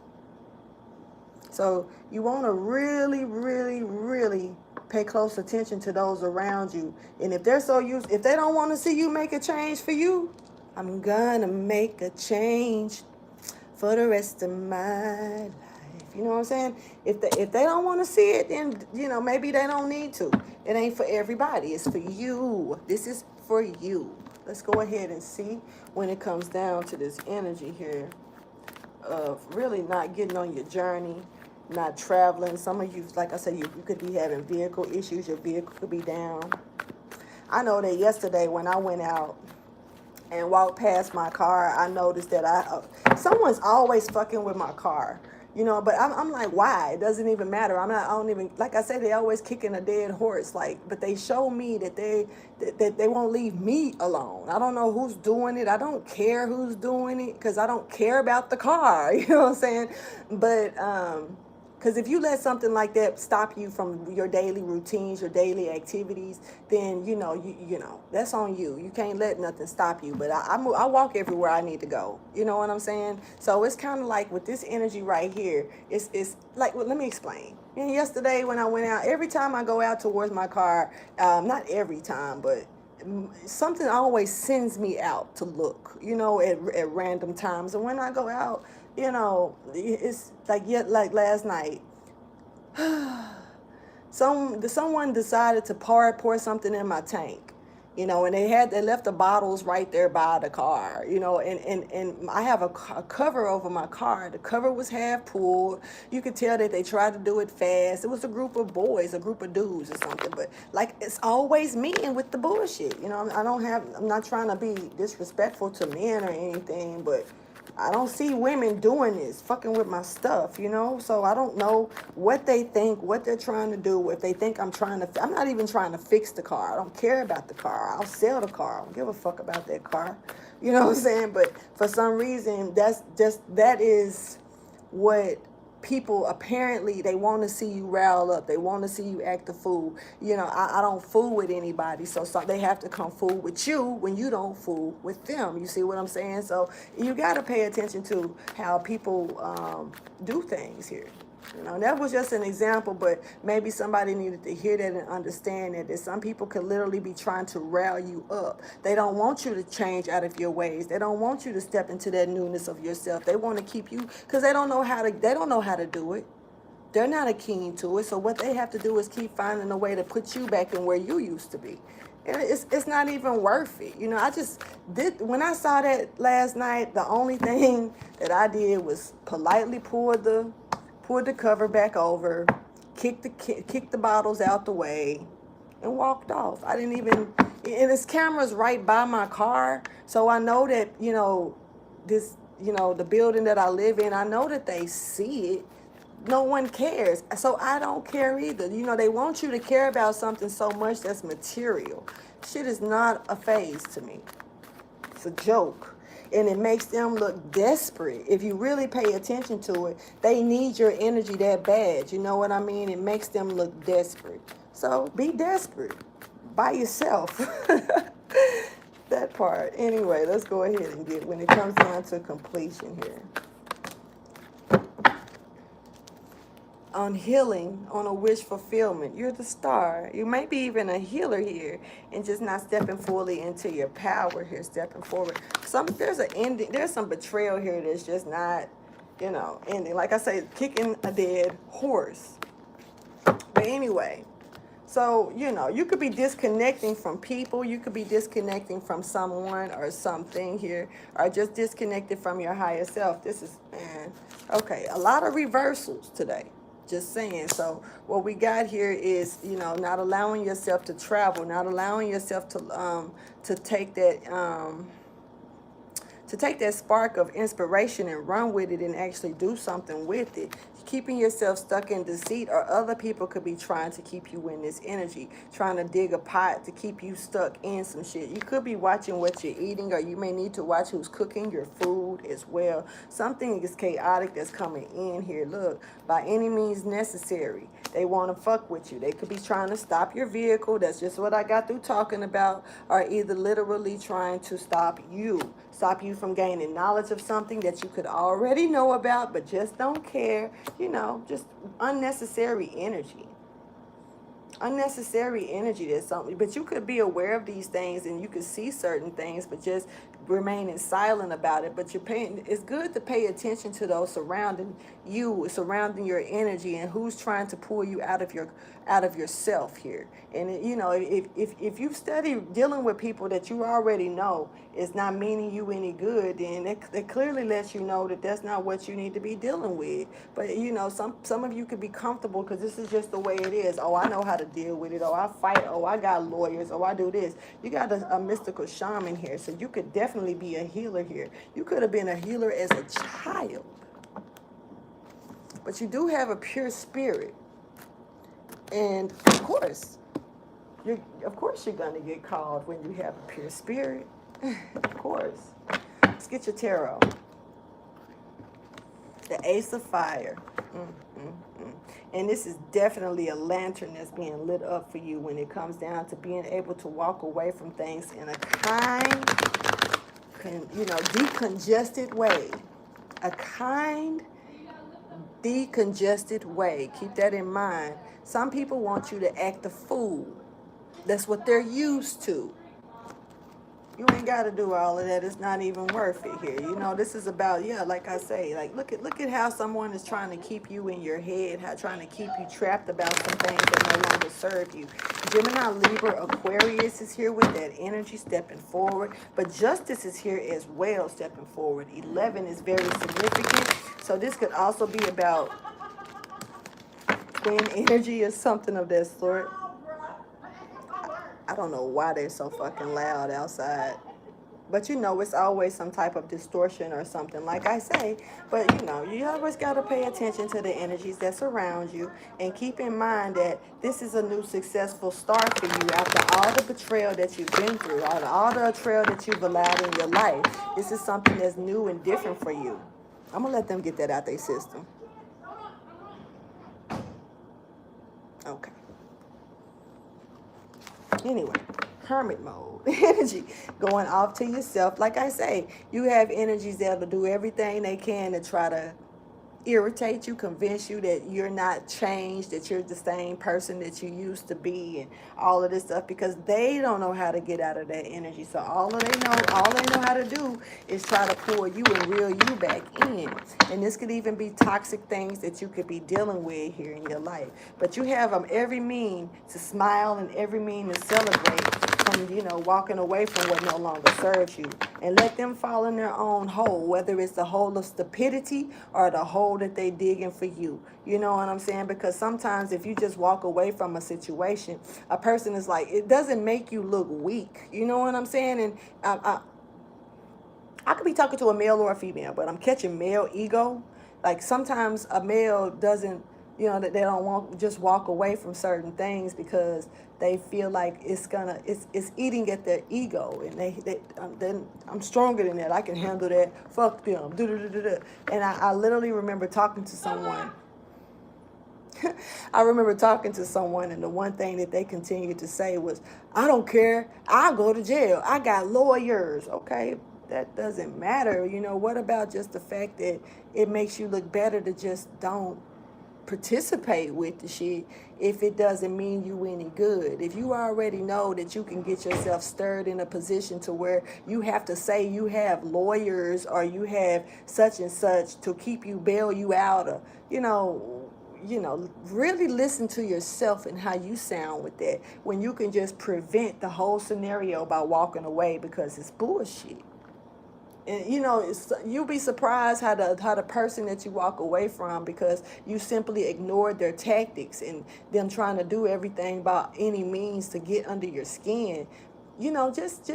So you want to really, really, really pay close attention to those around you. And if they're if they don't want to see you make a change for you, I'm gonna make a change for the rest of my life. You know what I'm saying? If they don't want to see it, then maybe they don't need to. It ain't for everybody. It's for you. This is for you. Let's go ahead and see when it comes down to this energy here of really not getting on your journey, not traveling. Some of you, like I said, you could be having vehicle issues. Your vehicle could be down. I know that yesterday when I went out and walked past my car, I noticed that someone's always fucking with my car. But I'm like, why? It doesn't even matter. I don't even, like I said, they always kicking a dead horse. But they show me that they won't leave me alone. I don't know who's doing it. I don't care who's doing it, because I don't care about the car. You know what I'm saying? But because if you let something like that stop you from your daily routines, your daily activities, then you know that's on you. You can't let nothing stop you. But I walk everywhere I need to go. You know what I'm saying? So it's kind of like with this energy right here. It's like, well, let me explain. Yesterday when I went out, every time I go out towards my car, not every time, but something always sends me out to look, you know, at random times. And when I go out, you know, it's like, yet like last night, someone decided to pour something in my tank, you know, and they left the bottles right there by the car, you know, and I have a cover over my car. The cover was half pulled. You could tell that they tried to do it fast. It was a group of boys, a group of dudes or something, but like, it's always me and with the bullshit, you know. I'm not trying to be disrespectful to men or anything, but I don't see women doing this, fucking with my stuff, you know? So I don't know what they think, what they're trying to do, if they think I'm not even trying to fix the car. I don't care about the car. I'll sell the car. I don't give a fuck about that car. You know what I'm saying? But for some reason, that is what people, apparently they want to see you rile up. They want to see you act a fool. You know, I don't fool with anybody, so they have to come fool with you when you don't fool with them. You see what I'm saying? So you got to pay attention to how people do things here. You know, that was just an example, but maybe somebody needed to hear that and understand that some people could literally be trying to rile you up. They don't want you to change out of your ways. They don't want you to step into that newness of yourself. They want to keep you, because they don't know how to do it. They're not keen to it. So what they have to do is keep finding a way to put you back in where you used to be. And it's not even worth it. You know, when I saw that last night, the only thing that I did was politely pulled the cover back over, kicked the bottles out the way, and walked off. I didn't even, and this camera's right by my car, so I know that, you know, the building that I live in, I know that they see it. No one cares, so I don't care either. You know, they want you to care about something so much that's material. Shit is not a phase to me. It's a joke. And it makes them look desperate. If you really pay attention to it, they need your energy that bad. You know what I mean? It makes them look desperate. So be desperate by yourself. That part. Anyway, let's go ahead and when it comes down to completion here. On healing, on a wish fulfillment, you're the star. You may be even a healer here and just not stepping fully into your power here, stepping forward. There's an ending, there's some betrayal here that's just not, you know, ending. Like I say, kicking a dead horse. But anyway, so, you know, you could be disconnecting from people. You could be disconnecting from someone or something here, or just disconnected from your higher self. This is, man, okay, a lot of reversals today. Just saying. So what we got here is, you know, not allowing yourself to travel, not allowing yourself to take that spark of inspiration and run with it and actually do something with it. Keeping yourself stuck in deceit, or other people could be trying to keep you in this energy, trying to dig a pot to keep you stuck in some shit. You could be watching what you're eating, or you may need to watch who's cooking your food as well. Something is chaotic that's coming in here. Look, by any means necessary, they want to fuck with you. They could be trying to stop your vehicle. That's just what I got through talking about. Or either literally trying to stop you from gaining knowledge of something that you could already know about, but just don't care. You know, just unnecessary energy. Unnecessary energy. That's something. But you could be aware of these things and you could see certain things, but just remaining silent about it. But it's good to pay attention to those surrounding your energy, and who's trying to pull you out of yourself here. And you know, if you study dealing with people that you already know is not meaning you any good, then it clearly lets you know that that's not what you need to be dealing with. But you know, some of you could be comfortable because this is just the way it is. Oh, I know how to deal with it. Oh, I fight. Oh, I got lawyers. Oh, I do this. You got a mystical shaman here, so you could definitely be a healer here. You could have been a healer as a child, but you do have a pure spirit, and of course you're gonna get called when you have a pure spirit. Of course. Let's get your tarot. The Ace of Fire. And this is definitely a lantern that's being lit up for you when it comes down to being able to walk away from things in a kind, decongested way. A kind, decongested way. Keep that in mind. Some people want you to act a fool. That's what they're used to. got to do all of that. It's not even worth it here. You know, this is about, yeah, like I say, like look at how someone is trying to keep you in your head, how trying to keep you trapped about some things that no longer serve you. Gemini, Libra, Aquarius is here with that energy stepping forward, but Justice is here as well stepping forward. 11 is very significant, so this could also be about twin energy or something of that sort. I don't know why they're so fucking loud outside. But you know, it's always some type of distortion or something, like I say. But you know, you always got to pay attention to the energies that surround you. And keep in mind that this is a new successful start for you after all the betrayal that you've been through, all the betrayal that you've allowed in your life. This is something that's new and different for you. I'm going to let them get that out their system. Okay. Anyway, hermit mode energy going off to yourself. Like I say, you have energies that'll do everything they can to try to irritate you, convince you that you're not changed, that you're the same person that you used to be, and all of this stuff, because they don't know how to get out of that energy. So all they know how to do is try to pull you and reel you back in. And this could even be toxic things that you could be dealing with here in your life. But you have every mean to smile and every mean to celebrate from, you know, walking away from what no longer serves you, and let them fall in their own hole, whether it's the hole of stupidity or the hole that they digging for you. You know what I'm saying? Because sometimes if you just walk away from a situation, a person is like, it doesn't make you look weak. You know what I'm saying? And I could be talking to a male or a female, but I'm catching male ego. Like sometimes a male doesn't, you know, that they don't want just walk away from certain things because they feel like it's eating at their ego, and then I'm stronger than that. I can handle that. Fuck them. And I literally remember talking to someone. I remember talking to someone, and the one thing that they continued to say was, "I don't care. I'll go to jail. I got lawyers." Okay, that doesn't matter. You know, what about just the fact that it makes you look better to just don't participate with the shit if it doesn't mean you any good? If you already know that you can get yourself stirred in a position to where you have to say you have lawyers or you have such and such to keep you, bail you out, or you know, really listen to yourself and how you sound with that, when you can just prevent the whole scenario by walking away because it's bullshit. And you know, you'll be surprised how the person that you walk away from, because you simply ignored their tactics and them trying to do everything by any means to get under your skin. You know, just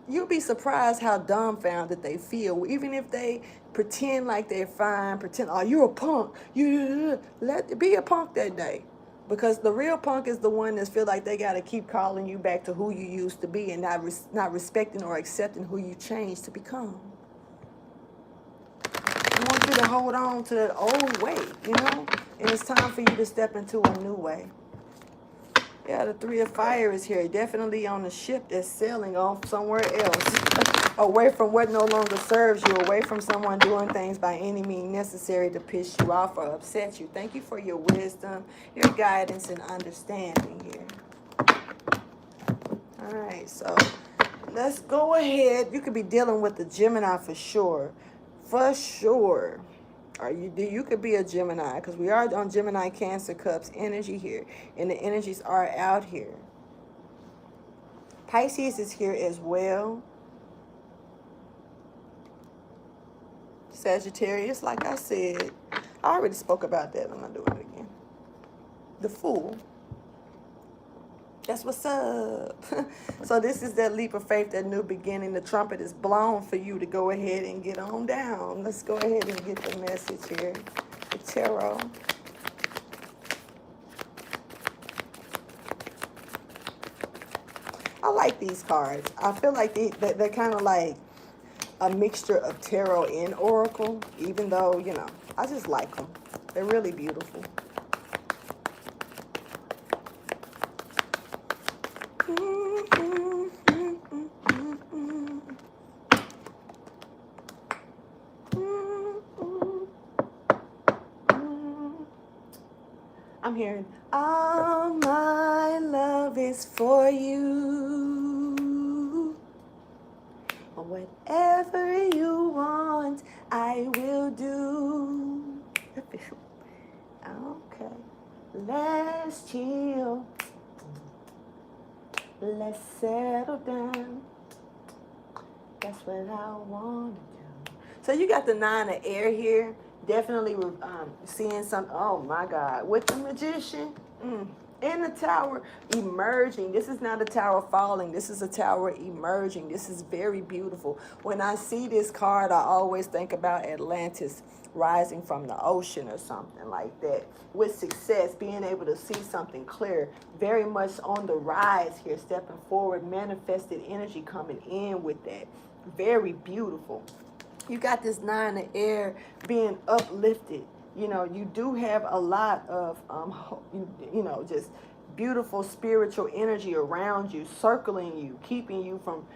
you'll be surprised how dumbfounded they feel, even if they pretend like they're fine, pretend, oh, you're a punk, be a punk that day. Because the real punk is the one that feel like they got to keep calling you back to who you used to be and not respecting or accepting who you changed to become. I want you to hold on to that old way, you know? And it's time for you to step into a new way. Yeah, the Three of Fire is here. Definitely on a ship that's sailing off somewhere else. Away from what no longer serves you. Away from someone doing things by any means necessary to piss you off or upset you. Thank you for your wisdom, your guidance, and understanding here. All right, so let's go ahead. You could be dealing with the Gemini for sure. For sure. Or you could be a Gemini, because we are on Gemini, Cancer, Cups energy here, and the energies are out here. Pisces is here as well. Sagittarius, like I said, I already spoke about that. I'm not doing it again. The Fool. That's what's up. So this is that leap of faith, that new beginning. The trumpet is blown for you to go ahead and get on down. Let's go ahead and get the message here. The tarot. I like these cards. I feel like they're kind of like a mixture of tarot and oracle, even though, you know, I just like them. They're really beautiful. I'm hearing, all my love is for you. Whatever you want, I will do. Okay. Let's chill. Let's settle down. That's what I want to do. So you got the 9 of air here. Definitely seeing some, oh my God, with the magician. In the tower emerging. This is not a tower falling. This is a tower emerging. This is very beautiful. When I see this card, I always think about Atlantis rising from the ocean or something like that. With success, being able to see something clear. Very much on the rise here, stepping forward, manifested energy coming in with that. Very beautiful. You got this 9 of air being uplifted. You know, you do have a lot of, just beautiful spiritual energy around you, circling you, keeping you from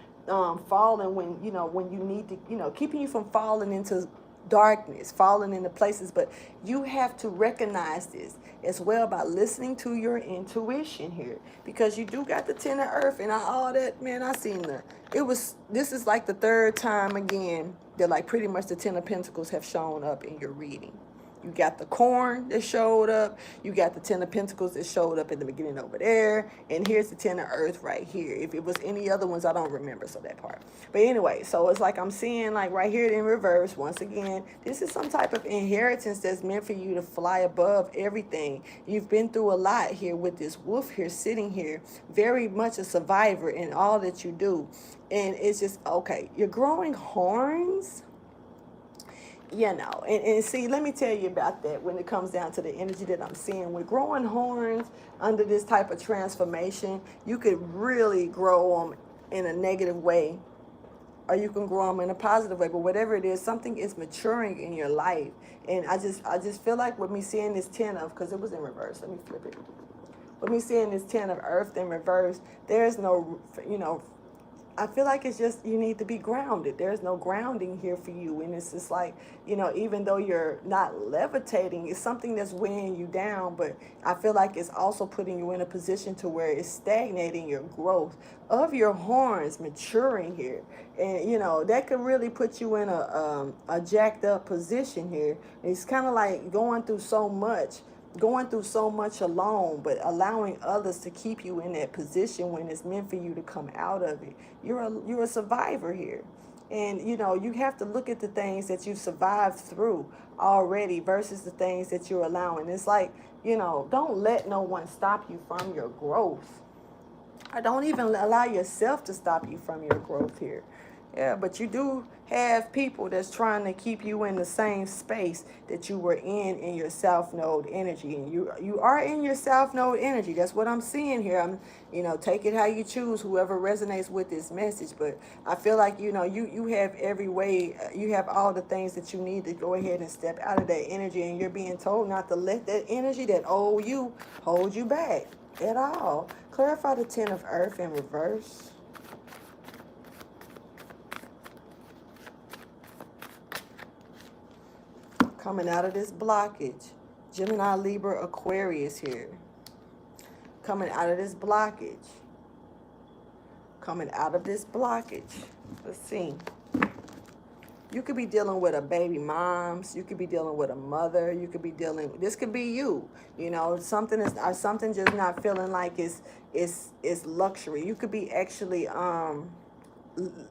falling when you need to, keeping you from falling into darkness, falling into places. But you have to recognize this as well by listening to your intuition here, because you do got the 10 of earth and all that, man. I seen this is like the 3rd time again that like pretty much the 10 of pentacles have shown up in your reading. You got the corn that showed up. You got the 10 of pentacles that showed up in the beginning over there. And here's the 10 of earth right here. If it was any other ones, I don't remember, so that part. But anyway, so it's like I'm seeing like right here in reverse. Once again, this is some type of inheritance that's meant for you to fly above everything. You've been through a lot here with this wolf here sitting here. Very much a survivor in all that you do. And it's just, okay, you're growing horns. And see, let me tell you about that when it comes down to the energy that I'm seeing. With growing horns under this type of transformation, you could really grow them in a negative way, or you can grow them in a positive way. But whatever it is, something is maturing in your life. And I just feel like with me seeing this 10 of, because it was in reverse. Let me flip it. With me seeing this 10 of earth in reverse, there's no, I feel like it's just, you need to be grounded. There's no grounding here for you. And it's just like, even though you're not levitating, it's something that's weighing you down. But I feel like it's also putting you in a position to where it's stagnating your growth of your horns maturing here. And, that could really put you in a jacked up position here. It's kind of like going through so much alone, but allowing others to keep you in that position when it's meant for you to come out of it. You're a survivor here. And, you have to look at the things that you've survived through already versus the things that you're allowing. It's like, don't let no one stop you from your growth. Or don't even allow yourself to stop you from your growth here. Yeah, but you do have people that's trying to keep you in the same space that you were in your South Node energy. And you are in your South Node energy. That's what I'm seeing here. I'm, take it how you choose, whoever resonates with this message. But I feel like, you have every way, you have all the things that you need to go ahead and step out of that energy. And you're being told not to let that energy that owe you hold you back at all. Clarify the 10 of earth in reverse. Coming out of this blockage. Gemini, Libra, Aquarius here. Coming out of this blockage. Coming out of this blockage. Let's see. You could be dealing with a baby moms. You could be dealing with a mother. You could be dealing, this could be you. Something just not feeling like it's luxury. You could be actually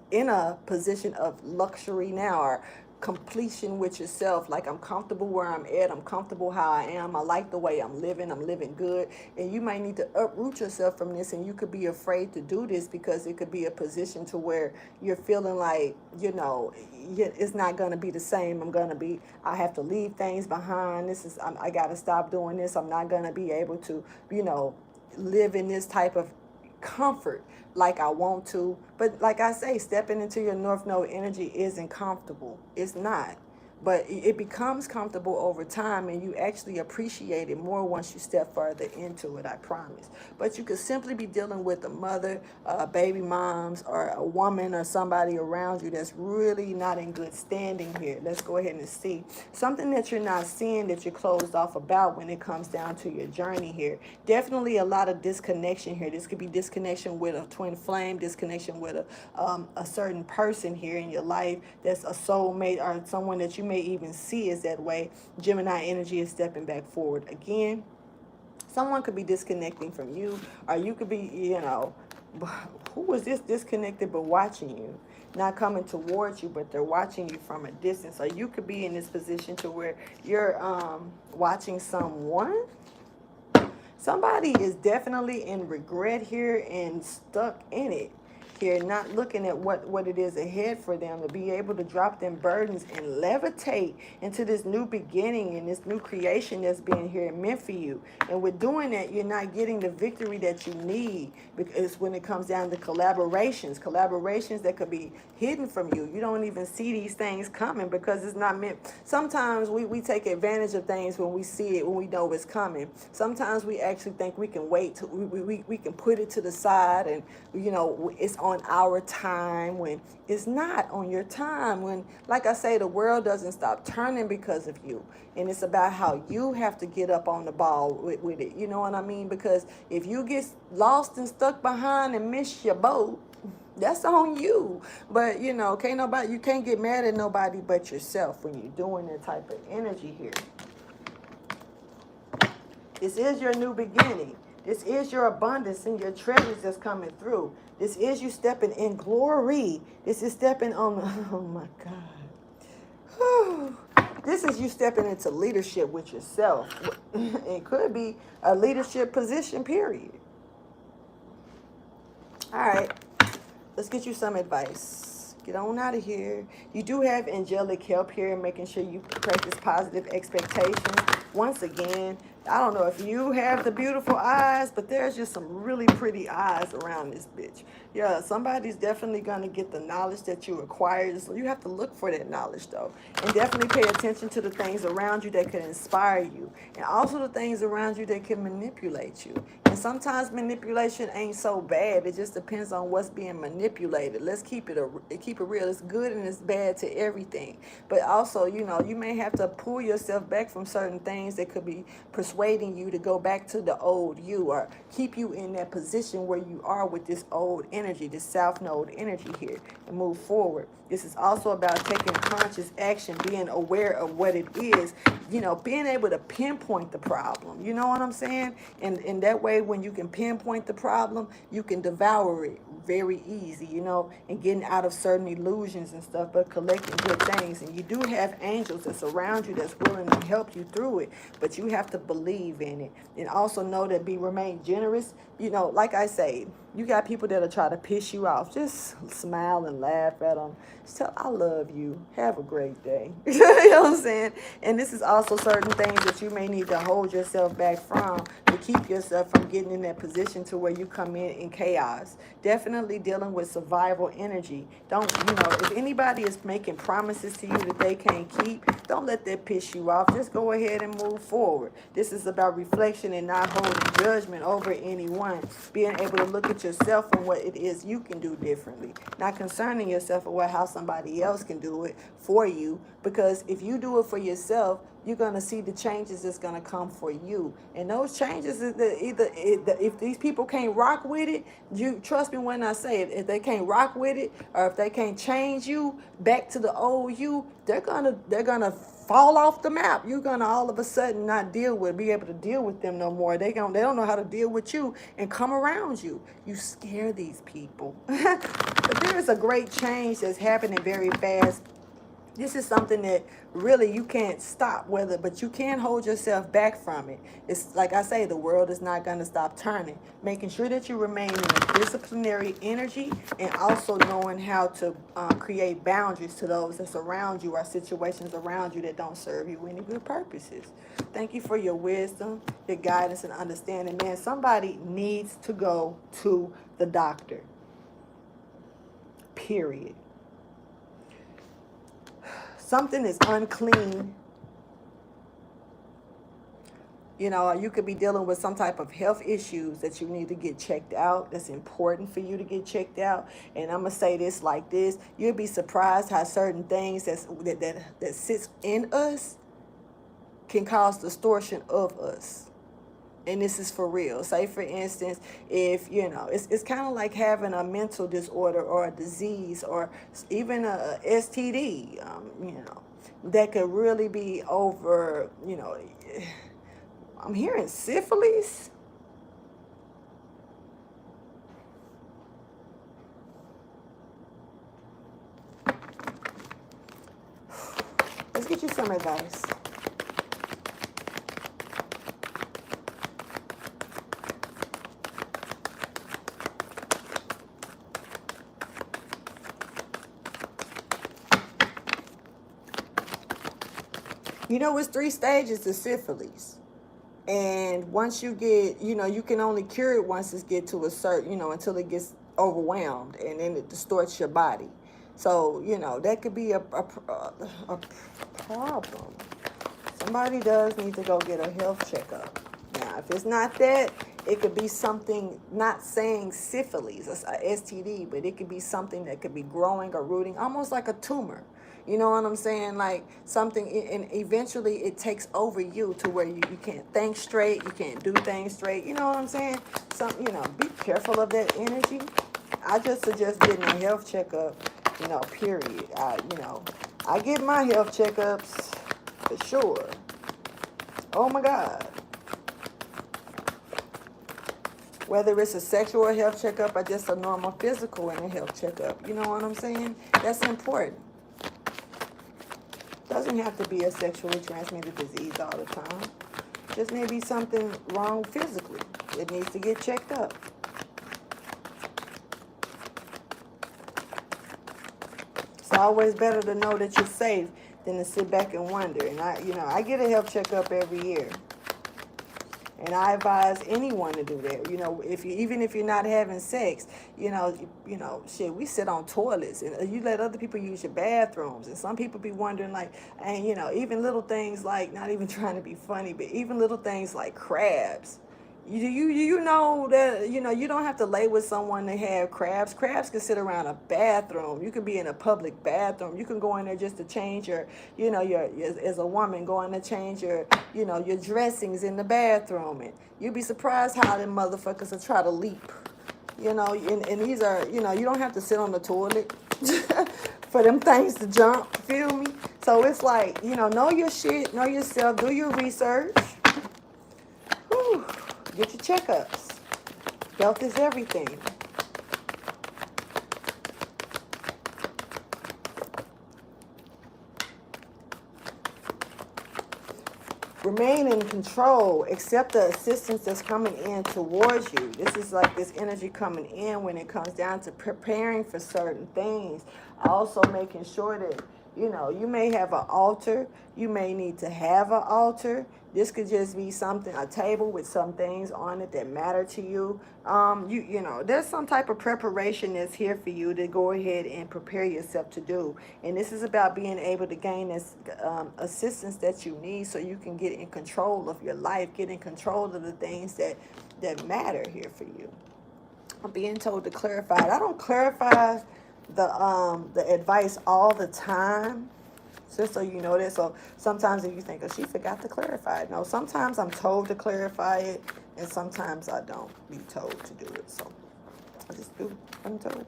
in a position of luxury now, or completion with yourself. Like, I'm comfortable where I'm at. I'm comfortable how I am. I like the way I'm living good. And you might need to uproot yourself from this, and you could be afraid to do this because it could be a position to where you're feeling like, it's not going to be the same. I have to leave things behind. I got to stop doing this. I'm not going to be able to, live in this type of comfort like I want to. But like I say, stepping into your North Node energy isn't comfortable. It's not. but it becomes comfortable over time, and you actually appreciate it more once you step further into it, I promise. But you could simply be dealing with a mother, baby moms, or a woman or somebody around you that's really not in good standing here. Let's go ahead and see. Something that you're not seeing, that you're closed off about when it comes down to your journey here. Definitely a lot of disconnection here. This could be disconnection with a twin flame, disconnection with a certain person here in your life that's a soulmate or someone that you may even see as that way. Gemini energy is stepping back forward again. Someone could be disconnecting from you, or you could be, you know, who is this disconnected but watching you? Not coming towards you, but they're watching you from a distance. Or you could be in this position to where you're watching someone. Somebody is definitely in regret here and stuck in it here, not looking at what it is ahead for them, to be able to drop them burdens and levitate into this new beginning and this new creation that's being here meant for you. And with doing that, you're not getting the victory that you need, because when it comes down to collaborations that could be hidden from you. You don't even see these things coming because it's not meant. Sometimes we take advantage of things when we see it, when we know it's coming. Sometimes we actually think we can wait till we can put it to the side, and you know it's on our time, when it's not on your time. When, like I say, the world doesn't stop turning because of you, and it's about how you have to get up on the ball with it. You know what I mean? Because if you get lost and stuck behind and miss your boat, that's on you. But you know, you can't get mad at nobody but yourself when you're doing that type of energy here. This is your new beginning. This is your abundance and your treasures that's coming through. This is you stepping in glory. This is stepping on, oh my God. This is you stepping into leadership with yourself. It could be a leadership position, period. All right, let's get you some advice. Get on out of here. You do have angelic help here, making sure you practice positive expectations. Once again, I don't know if you have the beautiful eyes, but there's just some really pretty eyes around this bitch. Yeah, somebody's definitely going to get the knowledge that you acquired. So you have to look for that knowledge, though. And definitely pay attention to the things around you that can inspire you. And also the things around you that can manipulate you. And sometimes manipulation ain't so bad. It just depends on what's being manipulated. Let's keep it real. It's good and it's bad to everything. But also, you know, you may have to pull yourself back from certain things that could be persuading you to go back to the old you, or keep you in that position where you are with this old energy, this South Node energy here, and move forward. This is also about taking conscious action, being aware of what it is, you know, being able to pinpoint the problem. You know what I'm saying? And that way, when you can pinpoint the problem, you can devour it very easy, you know, and getting out of certain illusions and stuff, but collecting good things. And you do have angels that's around you that's willing to help you through it, but you have to believe in it. And also know that remain generous. You know, like I say, you got people that'll try to piss you off. Just smile and laugh at them. Just tell, I love you. Have a great day. You know what I'm saying? And this is also certain things that you may need to hold yourself back from, to keep yourself from getting in that position to where you come in chaos. Definitely dealing with survival energy. Don't, you know, if anybody is making promises to you that they can't keep, don't let that piss you off. Just go ahead and move forward. This is about reflection and not holding judgment over anyone. Being able to look at yourself and what it is you can do differently. Not concerning yourself with how somebody else can do it for you. Because if you do it for yourself, you're going to see the changes that's going to come for you. And those changes, if these people can't rock with it, you trust me when I say it, if they can't rock with it, or if they can't change you back to the old you, they're gonna fall off the map. You're gonna all of a sudden not be able to deal with them no more. They don't know how to deal with you and come around you. You scare these people. But there is a great change that's happening very fast. This is something that really you can't stop, but you can hold yourself back from it. It's like I say, the world is not going to stop turning. Making sure that you remain in a disciplinary energy, and also knowing how to create boundaries to those that's around you, or situations around you that don't serve you any good purposes. Thank you for your wisdom, your guidance, and understanding. Man, somebody needs to go to the doctor. Period. something is unclean. You know, you could be dealing with some type of health issues that you need to get checked out. That's important for you to get checked out. And I'm going to say this like this. You'll be surprised how certain things that sits in us can cause distortion of us. And this is for real. Say, for instance, if, you know, it's kind of like having a mental disorder or a disease or even a STD, you know, that could really be over, you know, I'm hearing syphilis. Let's get you some advice. You know, it's 3 stages to syphilis. And once you get, you know, you can only cure it once it gets to a certain, you know, until it gets overwhelmed and then it distorts your body. So, you know, that could be a problem. Somebody does need to go get a health checkup. Now, if it's not that, it could be something, not saying syphilis, a STD, but it could be something that could be growing or rooting, almost like a tumor. You know what I'm saying? Like something, and eventually it takes over you to where you can't think straight, you can't do things straight. You know what I'm saying? You know, be careful of that energy. I just suggest getting a health checkup, you know, period. You know, I get my health checkups for sure. Oh my God. Whether it's a sexual health checkup or just a normal physical and a health checkup. You know what I'm saying? That's important. Doesn't have to be a sexually transmitted disease all the time. Just maybe something wrong physically. It needs to get checked up. It's always better to know that you're safe than to sit back and wonder. And I get a health checkup every year. And I advise anyone to do that. You know, even if you're not having sex, you know, shit, we sit on toilets and you let other people use your bathrooms. And some people be wondering, like, and you know, even little things like, not even trying to be funny, but even little things like crabs. You know that, you know, you don't have to lay with someone to have crabs. Crabs can sit around a bathroom. You can be in a public bathroom. You can go in there just to change your, you know, as a woman, going to change your, you know, your dressings in the bathroom. And you'd be surprised how them motherfuckers will try to leap. You know, and these are, you know, you don't have to sit on the toilet for them things to jump, feel me? So it's like, you know your shit, know yourself, do your research. Whew. Get your checkups. Health is everything. Remain in control. Accept the assistance that's coming in towards you. This is like this energy coming in when it comes down to preparing for certain things. Also making sure that, you know, you may have an altar. You may need to have an altar. This could just be something, a table with some things on it that matter to you. You know, there's some type of preparation that's here for you to go ahead and prepare yourself to do. And this is about being able to gain this assistance that you need so you can get in control of your life, get in control of the things that matter here for you. I'm being told to clarify. I don't clarify the advice all the time. Just so you know that. So sometimes if you think, oh, she forgot to clarify it. No, sometimes I'm told to clarify it, and sometimes I don't be told to do it. So I just do what I'm told.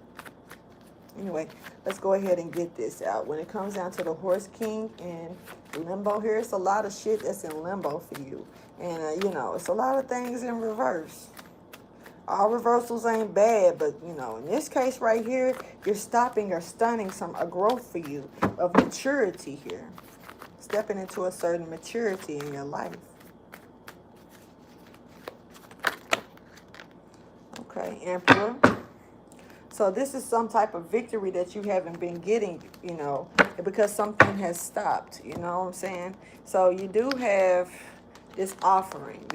Anyway, let's go ahead and get this out. When it comes down to the Horse King and limbo here, it's a lot of shit that's in limbo for you. And, you know, it's a lot of things in reverse. All reversals ain't bad, but, you know, in this case right here, you're stopping or stunning a growth for you of maturity here. Stepping into a certain maturity in your life. Okay, Emperor. So this is some type of victory that you haven't been getting, you know, because something has stopped, you know what I'm saying? So you do have this offering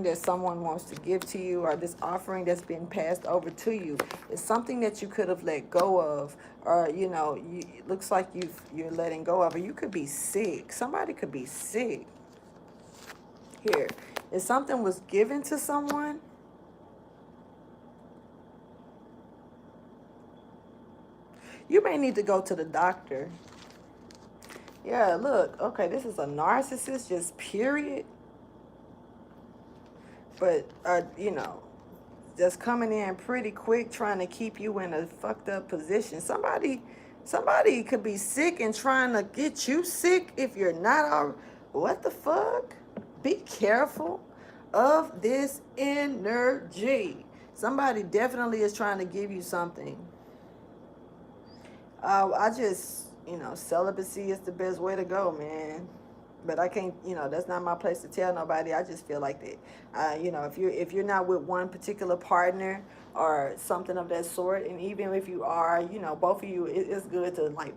that someone wants to give to you, or this offering that's been passed over to you, is something that you could have let go of, or you know, it looks like you're letting go of, or you could be sick. Somebody could be sick. Here, if something was given to someone, you may need to go to the doctor. Yeah, look, okay, this is a narcissist, just period. But, you know, just coming in pretty quick, trying to keep you in a fucked up position. Somebody could be sick and trying to get you sick if you're not already. What the fuck? Be careful of this energy. Somebody definitely is trying to give you something. I just, you know, celibacy is the best way to go, man. But I can't, you know, that's not my place to tell nobody. I just feel like that, you know, if you're not with one particular partner or something of that sort, and even if you are, you know, both of you, it's good to like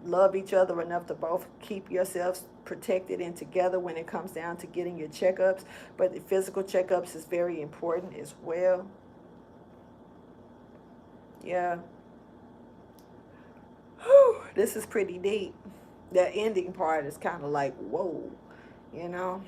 love each other enough to both keep yourselves protected and together when it comes down to getting your checkups. But the physical checkups is very important as well. Yeah. Whew, this is pretty deep. The ending part is kind of like, whoa, you know.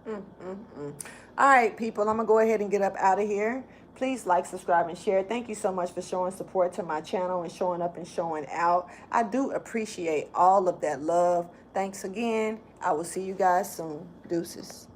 All right, people, I'm going to go ahead and get up out of here. Please like, subscribe, and share. Thank you so much for showing support to my channel and showing up and showing out. I do appreciate all of that love. Thanks again. I will see you guys soon. Deuces.